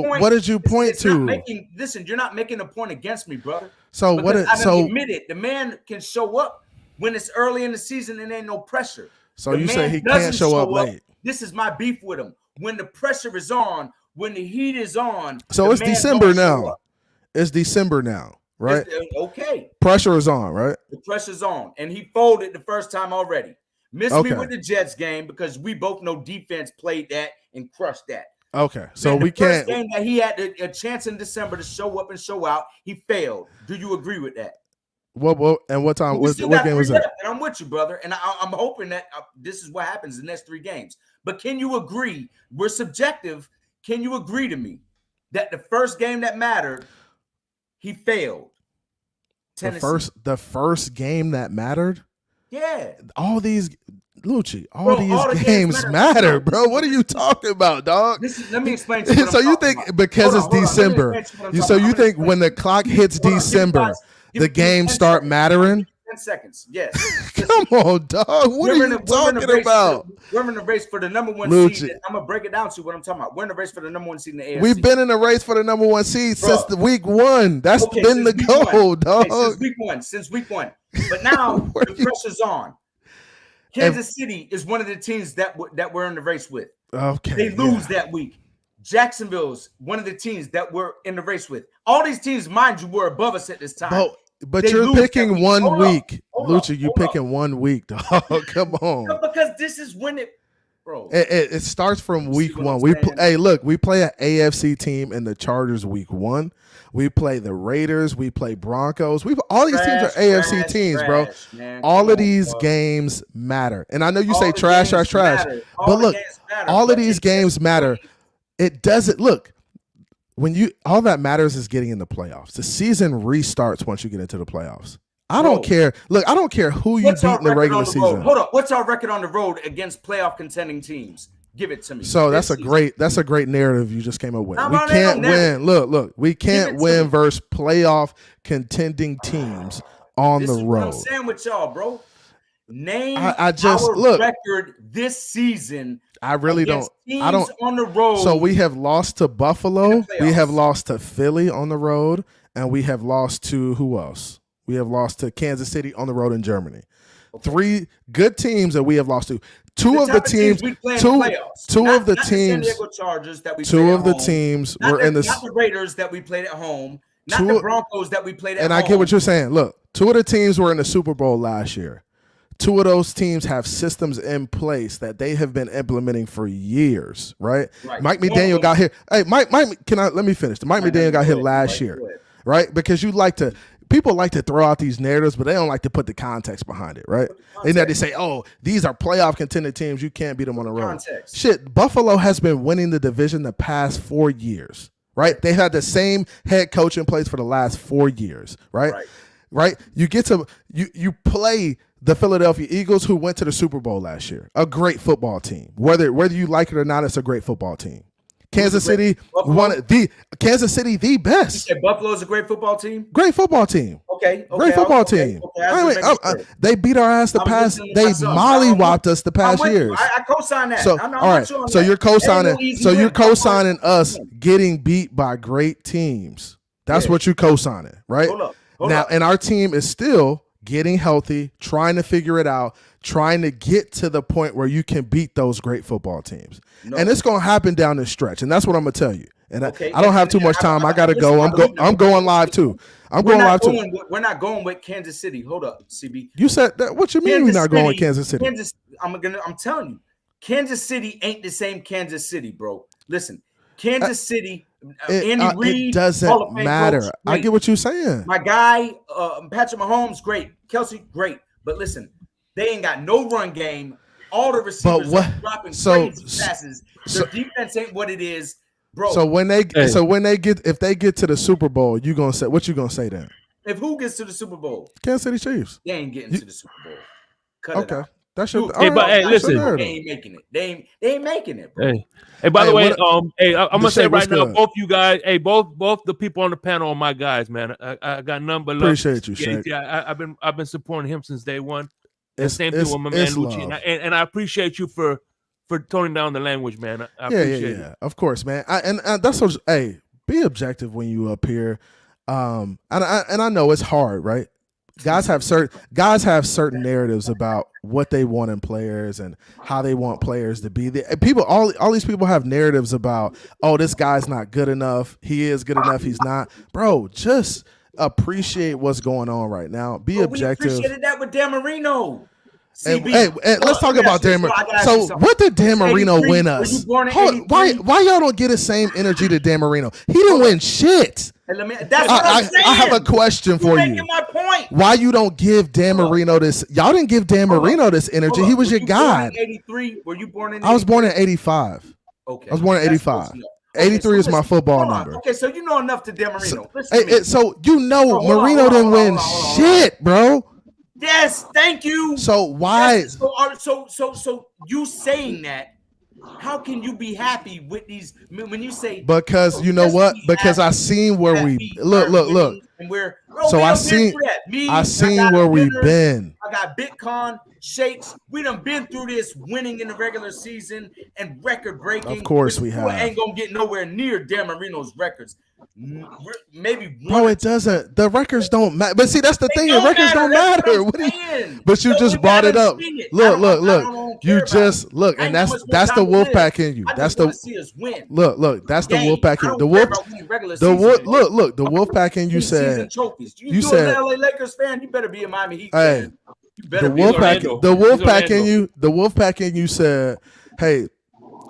what did you point to? Listen, you're not making a point against me, brother. So admit it. The man can show up when it's early in the season and ain't no pressure. So you say he can't show up late. This is my beef with him. When the pressure is on, when the heat is on. So it's December now. It's December now, right? Okay. Pressure is on, right? The pressure's on. And he folded the first time already. Missed me with the Jets game because we both know defense played that and crushed that. Okay. So we can't. The first game that he had a chance in December to show up and show out, he failed. Do you agree with that? And what time? What game was that? And I'm with you, brother. And I'm hoping that this is what happens in the next 3 games. But can you agree? We're subjective. Can you agree to me that the first game that mattered, he failed? Tennessee. The first game that mattered? Yeah. All these games matter, bro. What are you talking about, dog? Let me explain to you. So you think because it's December, you think when the clock hits December, the games start mattering? 10 seconds. Yes. Come on, dog. What are you talking about? We're in the race for the number 1 seed. I'm going to break it down to what I'm talking about. We're in the race for the number 1 seed in the AFC. We've been in the race for the number 1 seed since the week 1. That's been the goal, dog. Since week one. But now the pressure's on. Kansas City is one of the teams that we're in the race with. Okay. They lose that week. Jacksonville's one of the teams that we're in the race with. All these teams, mind you, were above us at this time. But you're picking 1 week. Lucci, you're picking 1 week, dog. Come on. Because this is when bro. It starts from week 1. We play an AFC team in the Chargers week 1. We play the Raiders. We play Broncos. All these teams are AFC teams, bro. All of these games matter. And I know you say trash. But look, all of these games matter. It doesn't look. All that matters is getting in the playoffs. The season restarts once you get into the playoffs. I don't care. Look, I don't care who you beat in the regular season. Hold up. What's our record on the road against playoff contending teams? Give it to me. So that's a great narrative you just came up with. We can't win. Look, we can't win versus playoff contending teams on the road. What I'm saying with y'all, bro. Name our record this season. I really don't. I don't on the road. So we have lost to Buffalo. We have lost to Philly on the road, and we have lost to who else? We have lost to Kansas City on the road in Germany. Okay. 3 good teams that we have lost to. Two of the teams were in the. Not the Raiders that we played at home. Not the Broncos that we played at home. And I get what you're saying. Look, 2 of the teams were in the Super Bowl last year. 2 of those teams have systems in place that they have been implementing for years, right? Mike McDaniel got here. Hey, Mike, let me finish. Mike McDaniel got here last year, right? Because people like to throw out these narratives, but they don't like to put the context behind it, right? They say, oh, these are playoff contended teams. You can't beat them on the road. Shit, Buffalo has been winning the division the past 4 years, right? They had the same head coach in place for the last 4 years, right? Right? You get to you play the Philadelphia Eagles, who went to the Super Bowl last year, a great football team. Whether you like it or not, it's a great football team. Kansas City the best. You said Buffalo's a great football team? Great football team. Okay. Great football team. They beat our ass the past. They mollywopped us the past years. I co-sign that. So all right. So you're co-signing. So you're co-signing us getting beat by great teams. That's what you co-signing, right? Hold up. And our team is still getting healthy, trying to figure it out, trying to get to the point where you can beat those great football teams. And it's going to happen down this stretch. And that's what I'm going to tell you. And I don't have too much time. I got to go. I'm going live too. We're not going with Kansas City. Hold up, CB. You said that. What you mean we're not going with Kansas City? I'm telling you, Kansas City ain't the same Kansas City, bro. Listen, Kansas City, Andy Reid, it doesn't matter. Coach, I get what you're saying. My guy, Patrick Mahomes, great. Kelsey, great. But listen, they ain't got no run game. All the receivers are dropping crazy passes. Their defense ain't what it is, bro. So if they get to the Super Bowl, you gonna say what you gonna say then? If who gets to the Super Bowl? Kansas City Chiefs. They ain't getting to the Super Bowl. Cut it out. That's your. Listen, they ain't making it. They ain't making it, bro. Hey, by the way, I'm gonna say right now, both you guys, both the people on the panel are my guys, man. I got none but love. Appreciate you, Shake. Yeah, I've been supporting him since day one. And same thing with my man Lucci, and I appreciate you for toning down the language, man. I appreciate it. Of course, man. And that's what. Hey, be objective when you up here. And I know it's hard, right? Guys have certain narratives about what they want in players and how they want players to be. All these people have narratives about, oh, this guy's not good enough. He is good enough. He's not. Bro, just appreciate what's going on right now. Be objective. We appreciated that with Dan Marino. Hey, let's talk about Dan Marino. So what did Dan Marino win us? Why y'all don't get the same energy to Dan Marino? He didn't win shit. That's what I'm saying. I have a question for you. Making my point. Why you don't give Dan Marino this? Y'all didn't give Dan Marino this energy. He was your guy. 83? Were you born in 83? I was born in 85. Okay. I was born in 85. 83 is my football number. Okay, so you know enough to Dan Marino. So you know Marino didn't win shit, bro. Yes, thank you. So why? So you saying that? How can you be happy with these when you say? Because you know what? Because I seen where we look. And we're I seen where we've been. I got Bitcoin Shakes. We done been through this, winning in the regular season and record breaking. Of course we have. Ain't gonna get nowhere near Dan Marino's records. Maybe bro, it doesn't. The records don't matter. But see, that's the thing. The records don't matter. But you just brought it up. Look. You just look, and that's the Wolfpack in you. That's the look. That's the Wolfpack in the Wolfpack in you said. You said LA Lakers fan. You better be a Miami Heat fan. The Wolfpack in you said, hey.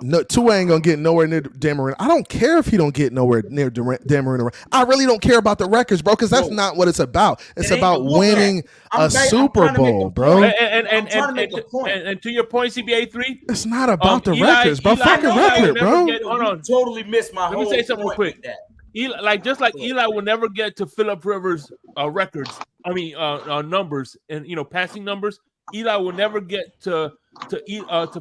No, Tua ain't gonna get nowhere near Dan Marino. I don't care if he don't get nowhere near Dan Marino. I really don't care about the records, bro, because that's not what it's about. It's about winning a Super Bowl, bro. And to your point, CBA3, it's not about the records, bro. Fucking record, bro. Hold on, totally missed my. Let me say something real quick. Eli will never get to Phillip Rivers' records. I mean, numbers and passing numbers. Eli will never get to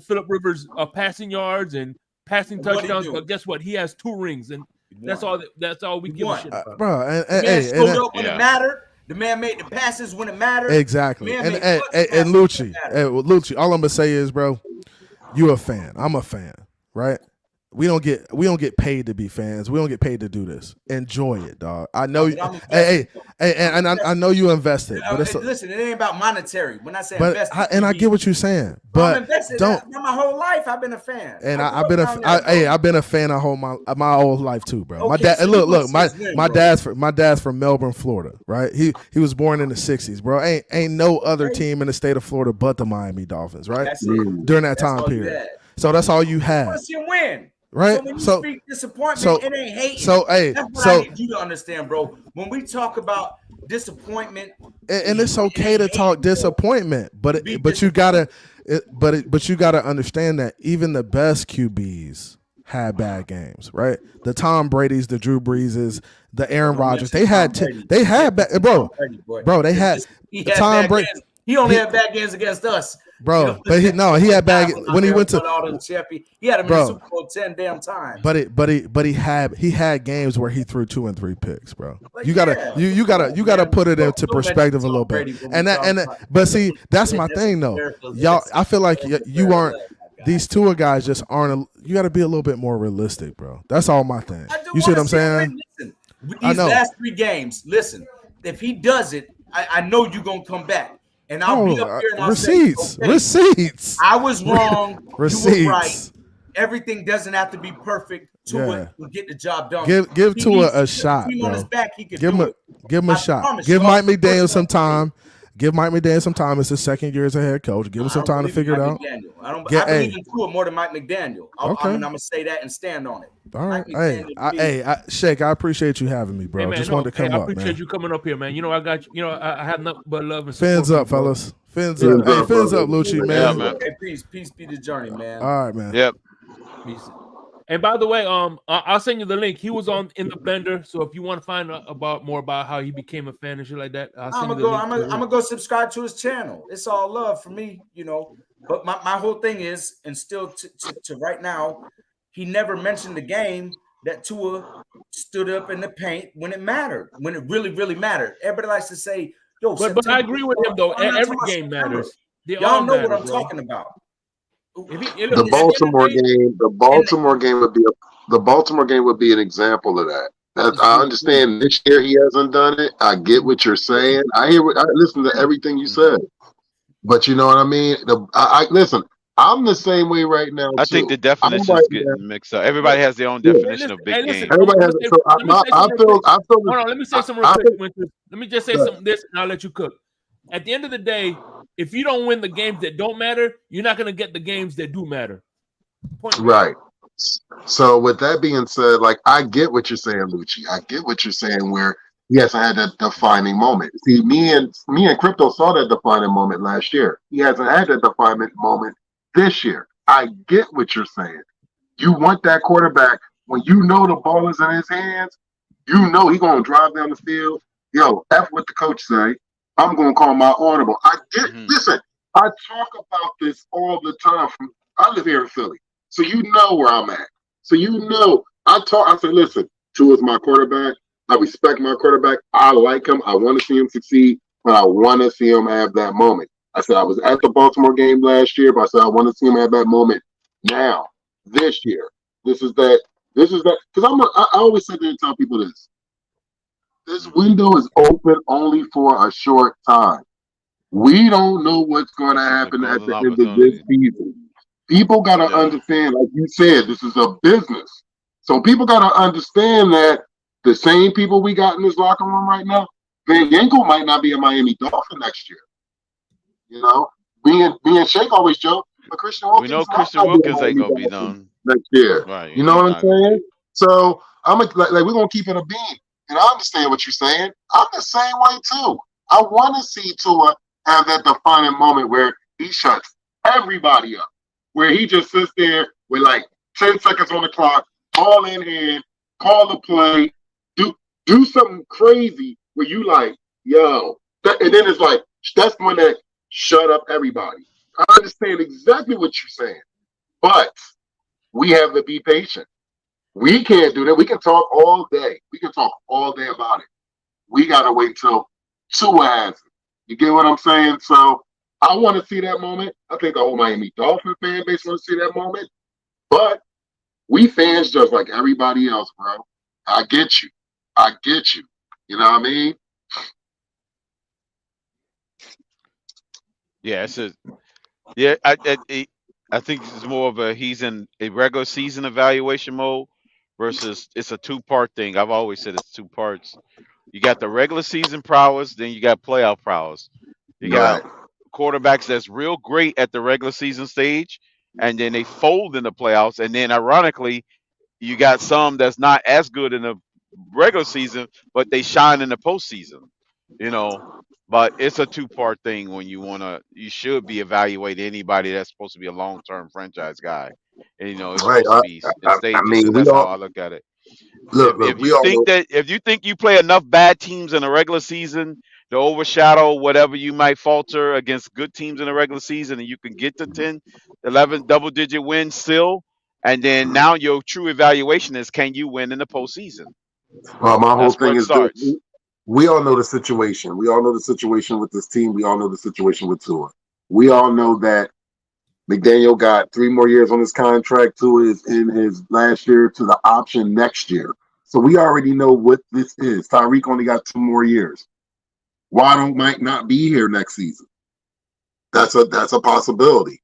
Phillip Rivers' passing yards and passing touchdowns. But guess what? He has 2 rings, and that's all. That's all we give a shit about, bro. The man showed up when it mattered. The man made the passes when it mattered. Exactly. And Lucci, all I'm gonna say is, bro, you a fan. I'm a fan, right? We don't get paid to be fans. We don't get paid to do this. Enjoy it, dog. I know. I know you invested. But listen, it ain't about monetary. When I say invest, I get what you're saying. But I'm invested. My whole life, I've been a fan. And I've been a fan my whole life too, bro. My dad. Look. My dad's from Melbourne, Florida. Right. He was born in the '60s, bro. Ain't no other team in the state of Florida but the Miami Dolphins, right? During that time period. So that's all you had. Once you win. Right. So when you speak disappointment, it ain't hating. That's what I need you to understand, bro. When we talk about disappointment, and it's okay to talk disappointment, but you gotta understand that even the best QBs had bad games, right? The Tom Brady's, the Drew Breeses, the Aaron Don't Rodgers. mention They Tom had Brady. they had Mention bad, bro. Tom Brady, boy. Bro, they had Listen, he had Tom bad Brady. games. He only had bad games against us. You know Bro, what but I'm he saying? no, he had bad when he went to all them champion. He had him in the bro. Super Bowl 10 damn times. But he had games where he threw 2 and 3 picks, bro. But You yeah, gotta put it into don't mention perspective a Tom little bit. Brady when we And talk that about- but see, that's my that's thing though. embarrassing. Y'all, That's I feel like you aren't. embarrassing, my guy. These two guys just aren't. You got to be a little bit more realistic, bro. That's all my thing. You see what I'm saying? Listen, with I these know. last 3 games, listen, if he does it, I know you're going to come back. And I'll be up here and I'll receipts, say, okay, receipts. I was wrong. Receipts. You were right. Everything doesn't have to be perfect to get the job done. Give Tua a shot, team bro. on his back, he can Give do him it. give him a I shot. promise Give you, Mike I'll- McDaniel some time. Give Mike McDaniel some time. It's his second year as a head coach. Give him some time to figure it out. I believe in Tua more than Mike McDaniel. I'm going to say that and stand on it. All right. Mike Hey, Shake, I appreciate you having me, bro. Hey, man, Just wanted to come I up, appreciate man. you coming up here, man. You know, I got you. You know, I have nothing but love and support. Fins up, for you, bro. fellas. Fins up. Hey, fins up, Lucci, man. Yeah, man. Okay, peace be the journey, man. All right, man. Yep. Peace. And by the way, I'll send you the link. He was on in the blender, so if you want to find out more about how he became a fan and shit like that, I'm gonna go subscribe to his channel. It's all love for me, you know. But my whole thing is, and still to right now, he never mentioned the game that Tua stood up in the paint when it mattered, when it really, really mattered. Everybody likes to say, "Yo," but I agree with him though. Every game matters. Y'all know what I'm talking about. The Baltimore game would be an example of that. I understand this year he hasn't done it. I get what you're saying. I listen to everything you said, but you know what I mean. Listen. I'm the same way right now. I think the definitions getting mixed up. Everybody has their own definition of big game. Everybody has. Hold on, let me say something real quick. Let me just say something this, and I'll let you cook. At the end of the day, if you don't win the games that don't matter, you're not going to get the games that do matter. Right. So with that being said, like I get what you're saying, Lucci. I get what you're saying. Where yes, I had that defining moment. See, me and Crypto saw that defining moment last year. He hasn't had that defining moment this year. I get what you're saying. You want that quarterback when you know the ball is in his hands. You know he's gonna drive down the field. Yo, F what the coach say. I'm gonna call my audible. I get. Listen, I talk about this all the time. I live here in Philly, so you know where I'm at. So you know I say, listen, Tua's my quarterback. I respect my quarterback. I like him. I want to see him succeed, but I want to see him have that moment. I said I was at the Baltimore game last year, but I said I want to see him have that moment now, this year. This is that. Because I always sit there and tell people this. This window is open only for a short time. We don't know what's going to happen at the end of this season. People got to understand, like you said, this is a business. So people got to understand that the same people we got in this locker room right now, Van Ginkel might not be a Miami Dolphin next year. You know, me and Shake always joke, but Christian Wilkins. We know Christian Wilkins ain't gonna be done next year. Right? You know what I'm saying? So I'm like we're gonna keep it a beam, and I understand what you're saying. I'm the same way too. I want to see Tua have that defining moment where he shuts everybody up, where he just sits there with like 10 seconds on the clock, ball in hand, call the play, do something crazy where you like, yo, and then it's like that's when that. Shut up, everybody. I understand exactly what you're saying, but we have to be patient. We can't do that. We can talk all day. We can talk all day about it. We got to wait till Tua has it. You get what I'm saying? So I want to see that moment. I think the whole Miami Dolphin fan base want to see that moment, but we fans just like everybody else, bro. I get you. You know what I mean? Yeah, I think it's more of he's in a regular season evaluation mode versus it's a 2-part thing. I've always said it's 2 parts. You got the regular season prowess, then you got playoff prowess. You got quarterbacks that's real great at the regular season stage, and then they fold in the playoffs. And then ironically, you got some that's not as good in the regular season, but they shine in the postseason. you know. But it's a two-part thing when you should be evaluating anybody that's supposed to be a long-term franchise guy. And, it's Right. supposed to be in I stages, mean, and we that's how all I look at it. look. We all know. If you think you play enough bad teams in a regular season to overshadow whatever you might falter against good teams in the regular season, and you can get to 10, 11 double-digit wins still, and then now your true evaluation is, can you win in the postseason? Well, my whole That's where thing it is this. starts. We all know the situation. We all know the situation with this team. We all know the situation with Tua. We all know that McDaniel got 3 more years on his contract. Tua is in his last year to the option next year. So we already know what this is. Tyreek only got 2 more years. Waddle might not be here next season. That's a possibility.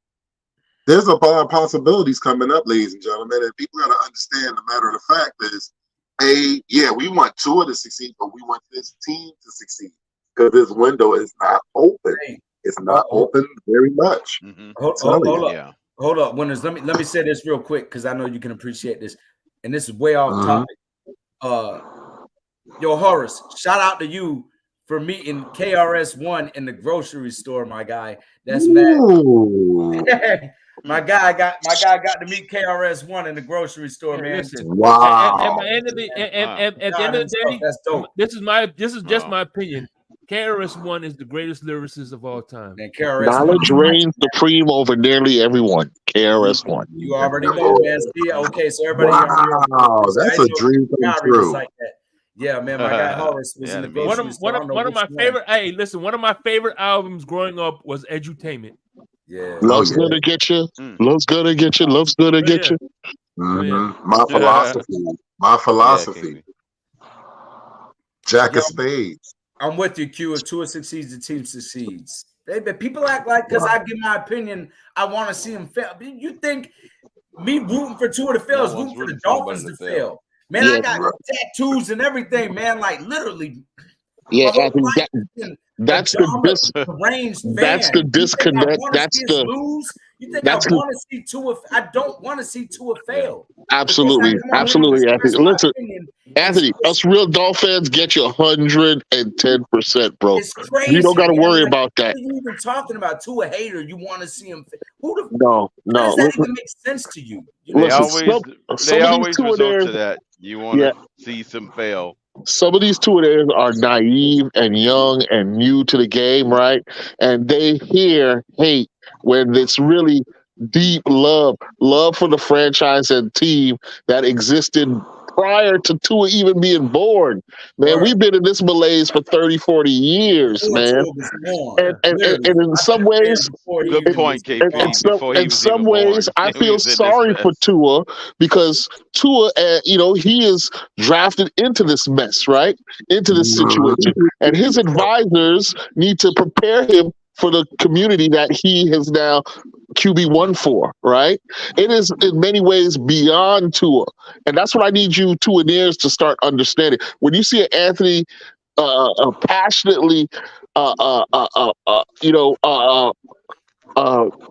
There's a lot of possibilities coming up, ladies and gentlemen, and people got to understand the matter of the fact is, we want Tua to succeed, but we want this team to succeed because this window is not open. It's not open very much. Mm-hmm. Hold up, winners. Let me say this real quick because I know you can appreciate this, and this is way off topic. Yo, Horace, shout out to you for meeting KRS-One in the grocery store, my guy. That's mad. My guy got to meet KRS-One in the grocery store, man. Listen, wow. At the end of the day, that's dope. This is just my opinion. KRS-One is the greatest lyricist of all time. And KRS-One knowledge reigns supreme over nearly everyone. KRS-One. You already know, man. See, okay, so everybody. Wow, that's a dream come true. Like that. Yeah, man, my guy Horace was in the grocery store. One of my favorite. Hey, listen, one of my favorite albums growing up was Edutainment. Yeah, love's gonna get you. Love's gonna get you. Love's gonna get you. Mm-hmm. My philosophy. Jack of Spades. I'm with you, Q. If Tua succeeds, the team succeeds. Baby, people act like because I give my opinion, I want to see him fail. You think me rooting for Tua to fail is rooting for the Dolphins to fail? Man, I got tattoos and everything, man. Like literally. Yeah, that's the disconnect. That's the lose. You think I want to see Tua? I don't want to see Tua fail. Absolutely, Anthony. Listen, Anthony, us real Dolphin fans get you 110%, bro. It's crazy. You don't got to worry about that. What are you even talking about? Tua hater? You want to see him? No. Does that even make sense to you? They always resort to that. You want to see some fail. Some of these Tua are naive and young and new to the game, right? And they hear hate when it's really deep love for the franchise and team that existed prior to Tua even being born. Man, we've been in this malaise for 30, 40 years, man. And in some ways, good point, KP. In some ways, I feel sorry for Tua because Tua, he is drafted into this mess, right? Into this situation. And his advisors need to prepare him for the community that he has now QB1 for, right? It is in many ways beyond Tua. And that's what I need you Tuaneers to start understanding. When you see Anthony passionately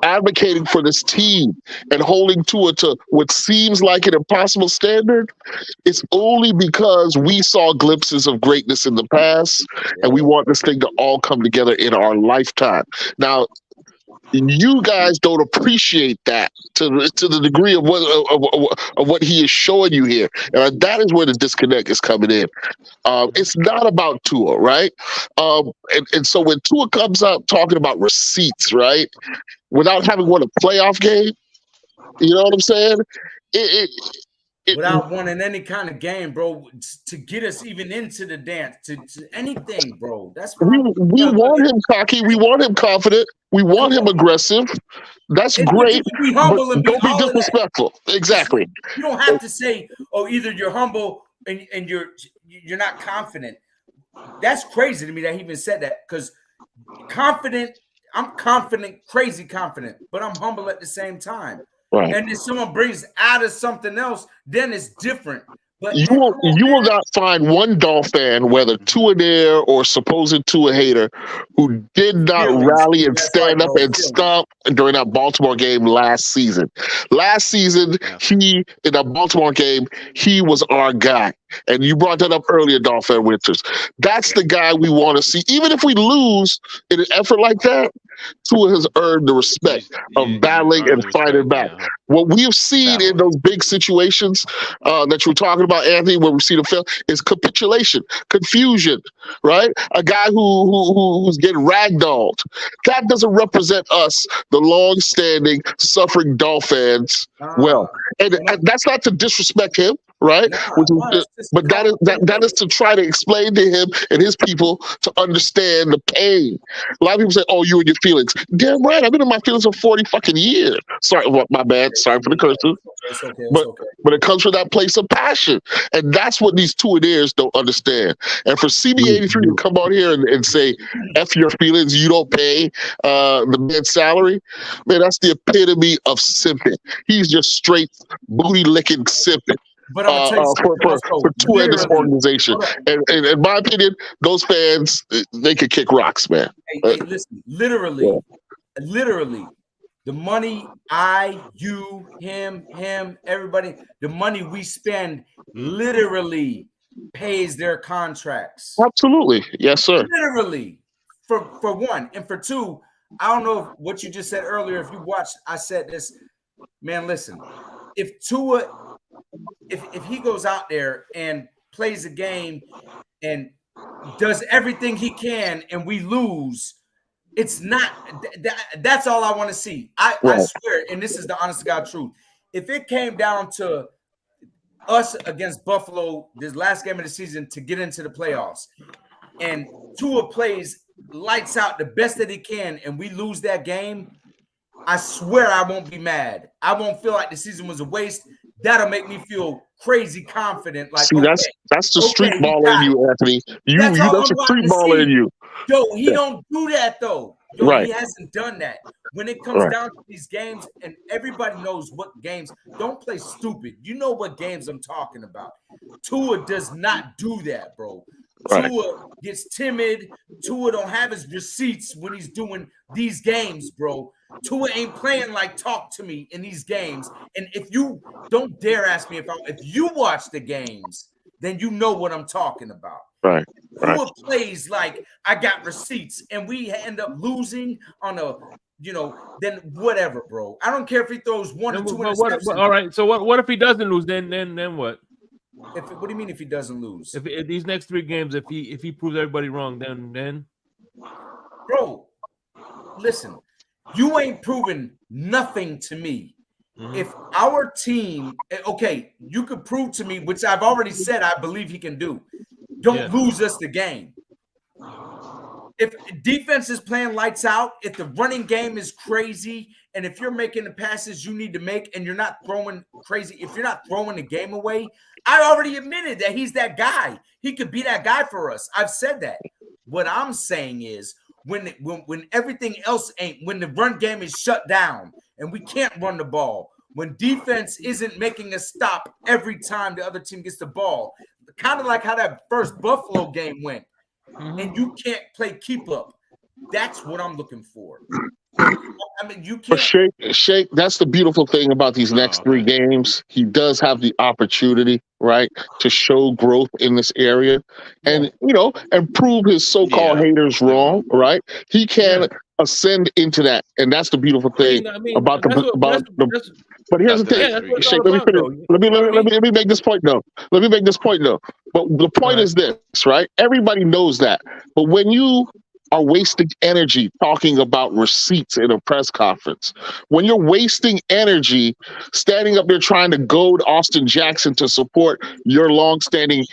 advocating for this team and holding Tua to what seems like an impossible standard, it's only because we saw glimpses of greatness in the past, and we want this thing to all come together in our lifetime. Now, you guys don't appreciate that to the degree of what he is showing you here, and that is where the disconnect is coming in. It's not about Tua, right? And so when Tua comes out talking about receipts, right, without having won a playoff game, you know what I'm saying? Without winning any kind of game, bro, to get us even into the dance, to anything, bro. That's we want him cocky. We want him confident. We want him aggressive. That's great. Be humble and don't be disrespectful. Exactly. You don't have to say, "Oh, either you're humble and you're not confident." That's crazy to me that he even said that because confident. I'm confident, crazy confident, but I'm humble at the same time. Right. And if someone brings out of something else, then it's different. But you will not find one Dolphin fan, whether Tua or supposed Tua hater, who did not rally and stand up and stomp during that Baltimore game last season. Last season, in that Baltimore game, he was our guy. And you brought that up earlier, Dolphin Winters. That's the guy we want to see. Even if we lose in an effort like that, Tua has earned the respect of battling and fighting back. Yeah. What we have seen in those big situations that you were talking about, Anthony, where we see the fail, is capitulation, confusion, right? A guy who's getting ragdolled. That doesn't represent us, the long-standing, suffering Dolphins, well. And that's not to disrespect him, right? But that is to try to explain to him and his people to understand the pain. A lot of people say, "Oh, you and your feelings." Damn right, I've been in my feelings for 40 fucking years. Sorry, my bad. Sorry for the curses. But it comes from that place of passion, and that's what these two-and-ears don't understand. And for CB83 to come out here and say, "F your feelings, you don't pay the man's salary," man, that's the epitome of simping. He's just straight booty licking simping. But I'm for two in this organization, and in my opinion, those fans, they could kick rocks, man. Hey, listen, literally, the money you, him, everybody, the money we spend literally pays their contracts. Absolutely, yes, sir. Literally, for one, and for two, I don't know what you just said earlier. If you watched, I said this, man. Listen, if Tua. If he goes out there and plays a game and does everything he can and we lose, it's not that's all I want to see. I swear, and this is the honest to God truth. If it came down to us against Buffalo this last game of the season to get into the playoffs, and Tua plays lights out the best that he can, and we lose that game, I swear I won't be mad. I won't feel like the season was a waste. That'll make me feel crazy confident. Like, see, that's the street baller in you, Anthony. That's the street baller in you. Yo, he don't do that though. Yo, right. He hasn't done that. When it comes down to these games, and everybody knows what games, don't play stupid. You know what games I'm talking about. Tua does not do that, bro. Right. Tua gets timid. Tua don't have his receipts when he's doing these games, bro. Tua ain't playing like talk to me in these games. And if you don't dare ask me if you watch the games, then you know what I'm talking about. Right. Tua plays like I got receipts, and we end up losing on a, then whatever, bro. I don't care if he throws one or two interceptions. All right. So what if he doesn't lose? Then what? What do you mean if he doesn't lose? If these next 3 games, if he proves everybody wrong, then bro, listen, you ain't proven nothing to me. Mm-hmm. If our team, okay, you could prove to me, which I've already said I believe he can do. Don't lose us the game. If defense is playing lights out, if the running game is crazy, and if you're making the passes you need to make and you're not throwing crazy, if you're not throwing the game away, I already admitted that he's that guy. He could be that guy for us. I've said that. What I'm saying is when everything else ain't, when the run game is shut down and we can't run the ball, when defense isn't making a stop every time the other team gets the ball, kind of like how that first Buffalo game went. Mm-hmm. And you can't play keep up. That's what I'm looking for. I mean, you can't. Shake. That's the beautiful thing about these next 3 games. He does have the opportunity, right, to show growth in this area, and and prove his so-called haters wrong. Right, he can ascend into that, and that's the beautiful thing about the. But here's the thing, Shake. Let me make this point though. But the point is this, right? Everybody knows that, but when you are wasting energy talking about receipts in a press conference, when you're wasting energy standing up there trying to goad Austin Jackson to support your longstanding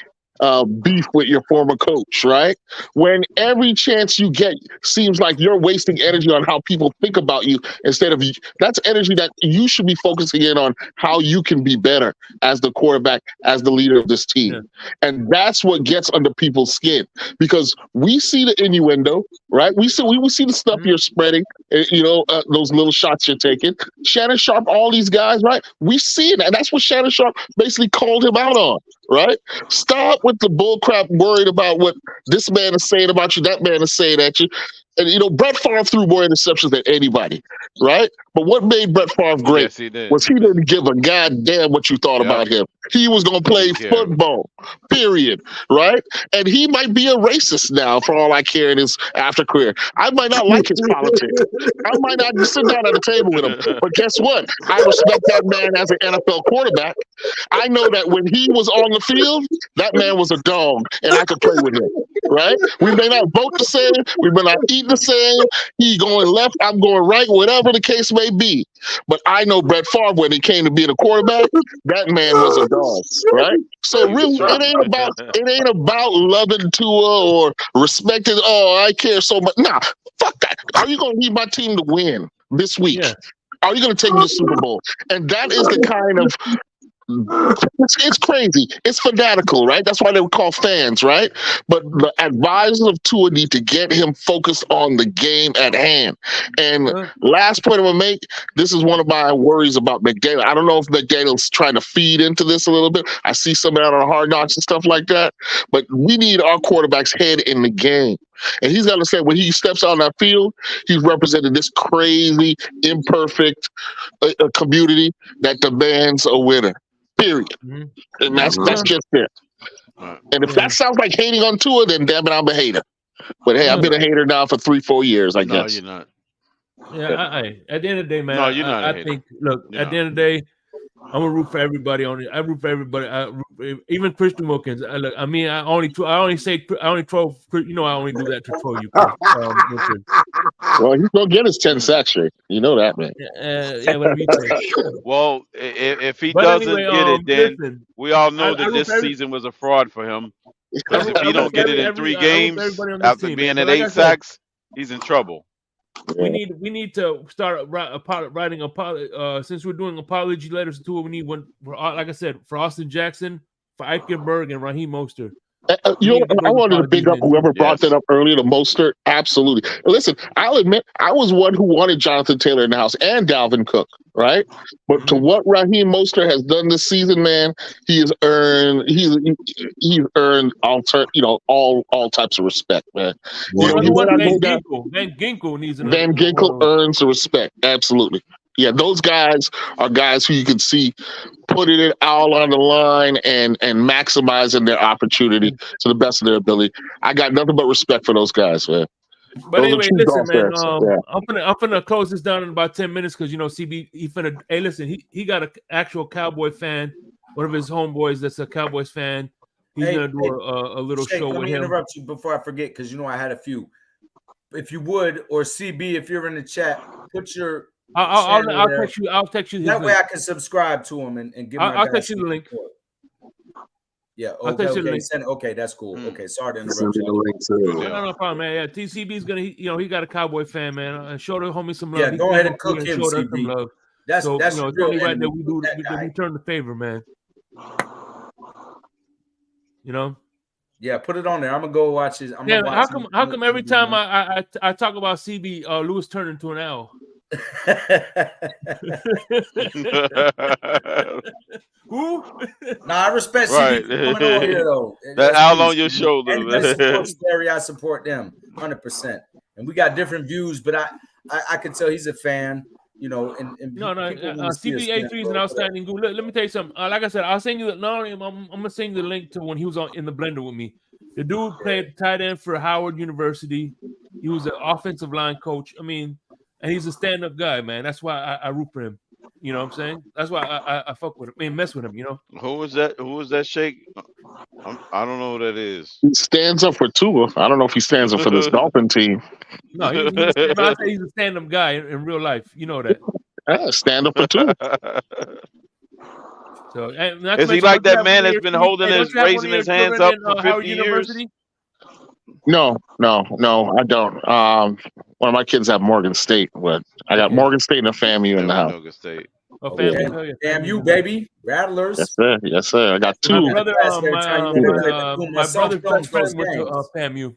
beef with your former coach, right? When every chance you get seems like you're wasting energy on how people think about you instead of that's energy that you should be focusing in on how you can be better as the quarterback, as the leader of this team. Yeah. And that's what gets under people's skin, because we see the innuendo, right? We see the stuff you're spreading, those little shots you're taking. Shannon Sharp, all these guys, right? We see it, and that's what Shannon Sharp basically called him out on, right? Stop with the bullcrap worried about what this man is saying about you, that man is saying at you. And Brett Favre threw more interceptions than anybody, right? But what made Brett Favre great Yes, he did. was he didn't give a goddamn what you thought about him. He was going to play football, period, right? And he might be a racist now for all I care in his after career. I might not like his politics. I might not sit down at a table with him. But guess what? I respect that man as an NFL quarterback. I know that when he was on the field, that man was a dog, and I could play with him, right? We may not vote the same. We may not eat the same. He going left, I'm going right, whatever the case may be. But I know Brett Favre, when it came to being a quarterback, that man was a dog, right? So really, it ain't about loving Tua or respecting. Oh, I care so much. Nah, fuck that. Are you going to need my team to win this week? Yeah. Are you going to take me to the Super Bowl? And that is the kind of. It's crazy. It's fanatical, right? That's why they would call fans, right? But the advisors of Tua need to get him focused on the game at hand. And last point I'm going to make, this is one of my worries about McDaniel. I don't know if McDaniel's trying to feed into this a little bit. I see some out on Hard Knocks and stuff like that. But we need our quarterback's head in the game. And he's got to say, when he steps out on that field, he's representing this crazy, imperfect community that demands a winner. Period. And that's just it. And if that sounds like hating on Tua, then damn it, I'm a hater. But hey, I've been a hater now for 3-4 years, I guess. No, you're not. Yeah, at the end of the day, man. No, you're not. I think. Look, at the end of the day, I'm gonna root for everybody on it. I root for everybody. Even Christian Wilkins. I only throw. I only do that to troll you. Well, he's gonna get his 10 sacks straight. You know that, man. Yeah, whatever you say. Well, if he doesn't get it, then we all know that this season was a fraud for him. Because if he don't get it in 3 games after being at 8 sacks, he's in trouble. We need to start writing since we're doing apology letters to it. We need one for, like I said, for Austin Jackson, for Eichenberg, and Raheem Mostert. I wanted to big up whoever brought that up earlier, the Mostert. Absolutely. Listen, I'll admit, I was one who wanted Jonathan Taylor in the house and Dalvin Cook, right? But to what Raheem Mostert has done this season, man, he's earned all types of respect, man. Van Ginkel needs Van Ginkel earns the respect. Absolutely. Yeah, those guys are guys who you can see putting it all on the line and maximizing their opportunity to the best of their ability. I got nothing but respect for those guys, man. But anyway, listen, man. I'm gonna close this down in about 10 minutes because CB. Hey, listen. He got an actual Cowboy fan. One of his homeboys that's a Cowboys fan. He's gonna do a little show with him. Let me interrupt you before I forget because I had a few. If you would, or CB, if you're in the chat, put your. I'll text you. I'll text you. That way I can subscribe to him and give him. I'll text you the link. Yeah. Okay. That's cool. Okay. Sorry to interrupt you. No problem, man. Yeah. TCB's gonna. He got a Cowboy fan, man. Show the homie some love. Yeah. Go ahead and cook him, CB. Love. That's it's only right that we return the favor, man. Yeah, put it on there. I'm gonna go watch his. How come every time I talk about CB, Lewis turned into an L? Who? I respect CB coming over here though. That owl on your shoulder, man. I support them 100%. And we got different views, but I could tell he's a fan. CB83 is an outstanding group. Let me tell you something. Like I said, I'll send you. I'm gonna send you the link to when he was in the blender with me. The dude played tight end for Howard University. He was an offensive line coach. And he's a stand-up guy, man. That's why I root for him. You know what I'm saying? That's why I fuck with him. Mess with him, Who was that? Who was that, Shake? I don't know who that is. He stands up for Tua. I don't know if he stands up for this Dolphin team. No, he's a stand-up guy in real life. You know that. Stand up for Tua. So, is he like that man that's been raising his hands up for 50 years? No, I don't. One of my kids have Morgan State, but I got Morgan State and a FAMU in the house. Morgan State. FAMU, baby. Rattlers. Yes, sir. I got 2. My brother's best friend went to FAMU.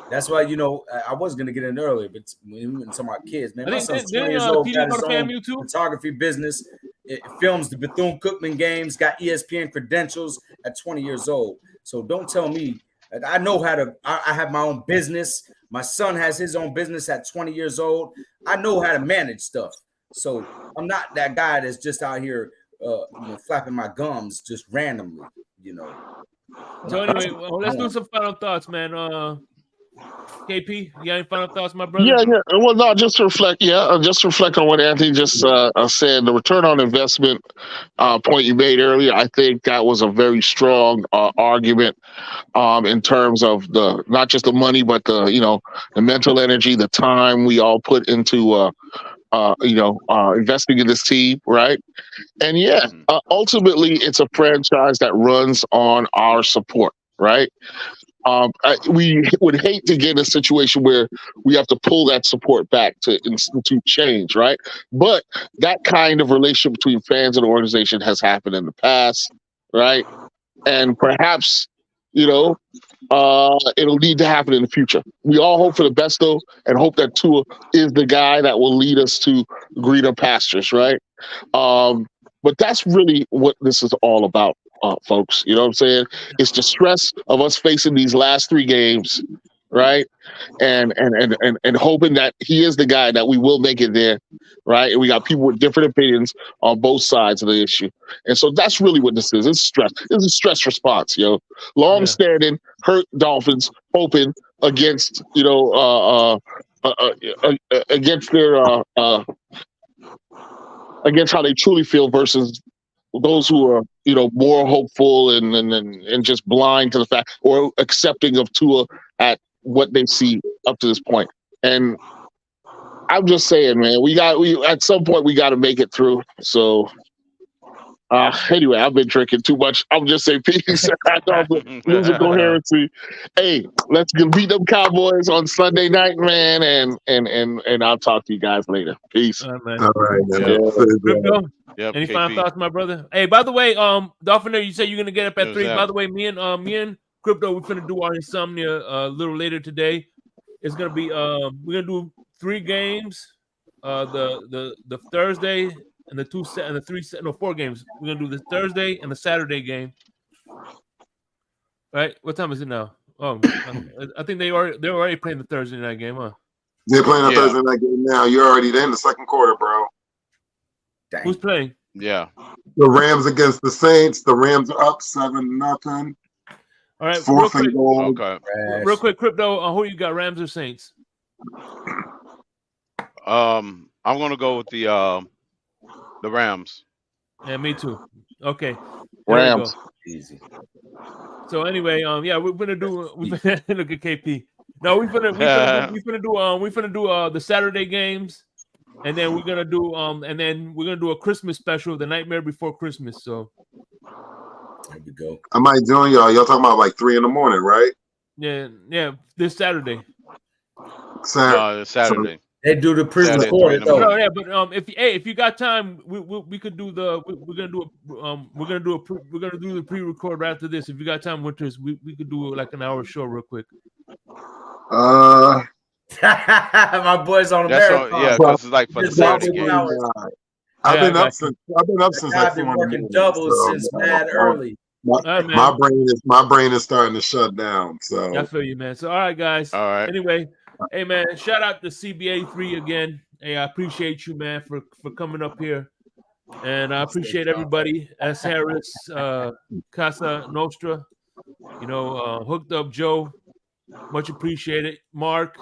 That's why, I was going to get in earlier, but when we went to my kids, man, my son's 20 years old, got his own photography business. It films the Bethune-Cookman games, got ESPN credentials at 20 years old. So don't tell me. I know how to. I have my own business. My son has his own business at 20 years old. I know how to manage stuff. So I'm not that guy that's just out here, flapping my gums just randomly, So anyway, let's do some final thoughts, man. KP, you got any final thoughts, my brother? Yeah. Well, no, just reflect on what Anthony just said. The return on investment point you made earlier, I think that was a very strong argument in terms of not just the money, but the mental energy, the time we all put into investing in this team, right? And ultimately, it's a franchise that runs on our support, right? We would hate to get in a situation where we have to pull that support back to institute change, right? But that kind of relationship between fans and the organization has happened in the past, right? And perhaps, it'll need to happen in the future. We all hope for the best, though, and hope that Tua is the guy that will lead us to greener pastures, right? But that's really what this is all about, folks. You know what I'm saying? It's the stress of us facing these last 3 games, right? And hoping that he is the guy that we will make it there, right? And we got people with different opinions on both sides of the issue. And so that's really what this is. It's stress. It's a stress response, long-standing hurt Dolphins hoping against, against their against how they truly feel versus those who are, more hopeful and just blind to the fact or accepting of Tua at what they see up to this point. And I'm just saying, man, at some point we got to make it through. So anyway, I've been drinking too much. I'm just saying peace. I know I'm losing coherency. Hey, let's beat them Cowboys on Sunday night, man, and I'll talk to you guys later. Peace. All right, man. All right, man. Yep, Any KP. final thoughts, my brother? Hey, by the way, Dolphiner, you said you're gonna get up at 3. By the way, me and Crypto, we're gonna do our insomnia a little later today. It's gonna be we're gonna do 3 games, the Thursday and the 4 games. We're gonna do the Thursday and the Saturday game. Right? What time is it now? Oh, I think they're already playing the Thursday night game, huh? They're playing a Thursday night game now. You're already there in the second quarter, bro. Dang. Who's playing? Yeah. The Rams against the Saints. The Rams are up 7-0. All right. 4th and goal. Okay. Real quick, Crypto, who you got, Rams or Saints? I'm gonna go with the Rams. Yeah, me too. Okay. Rams. Easy. So anyway, we're gonna do. Look at KP. No, we're gonna do the Saturday games, and then we're gonna do a Christmas special, the Nightmare Before Christmas. So there we go. I might join y'all. Y'all talking about like 3 in the morning, right? Yeah, this Saturday. Saturday. They do the pre-recorded though. No, yeah, but if you got time, we could do we're gonna do the pre-record right after this. If you got time, Winters, we could do like an hour show real quick. My boys on the marathon. Yeah, because it's like for the Saturday game. I've been up since I've been working doubles since mad early. My brain is starting to shut down. So I feel you, man. So all right, guys. All right. Anyway, hey man, shout out to CBA3 again. Hey, I appreciate you, man, for coming up here. And I appreciate everybody. S. Harris, Casa Nostra, Hooked Up Joe. Much appreciated. Mark,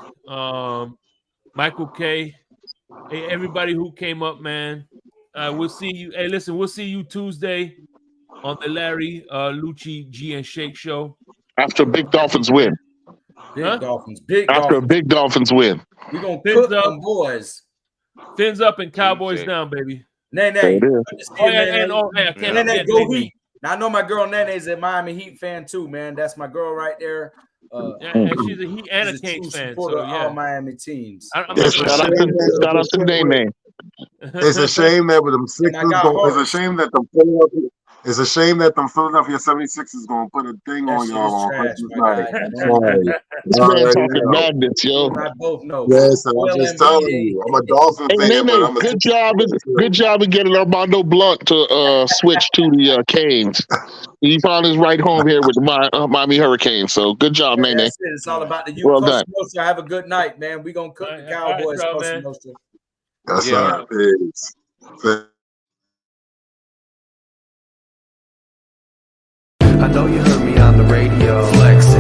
Michael K. Hey, everybody who came up, man. We'll see you. Hey, listen, we'll see you Tuesday on the Larry Lucci G and Shake show. After a big Dolphins win. After a big Dolphins win. We're going to cook them boys. Fins up and Cowboys down, baby. Nene. Nene, go Heat. Now, I know my girl Nene's a Miami Heat fan too, man. That's my girl right there. And she's a Heat and a Kings fan. So, all Miami teams. Shout out to Nene. It's a shame that with them Sixers, it's a shame that the It's a shame that the Philadelphia 76ers going to put a thing That on shit y'all is on trash, Christmas my night. guy. I'm sorry. This Y'all man already talking know. madness, yo. You and I both know. Yes, I'm Joel just Embiid telling you. I'm a Dolphin Hey, fan, but Nene, I'm a good job in getting Armando Blunt to switch to the Canes. He found his right home here with the Miami Hurricanes. So good job, Nene. That's it. It's all about the Well Costa done. Nostra. Have a good night, man. We're going to cook the Cowboys, Costa Nostra. Yes, sir. Peace. I know you heard me on the radio. Flex.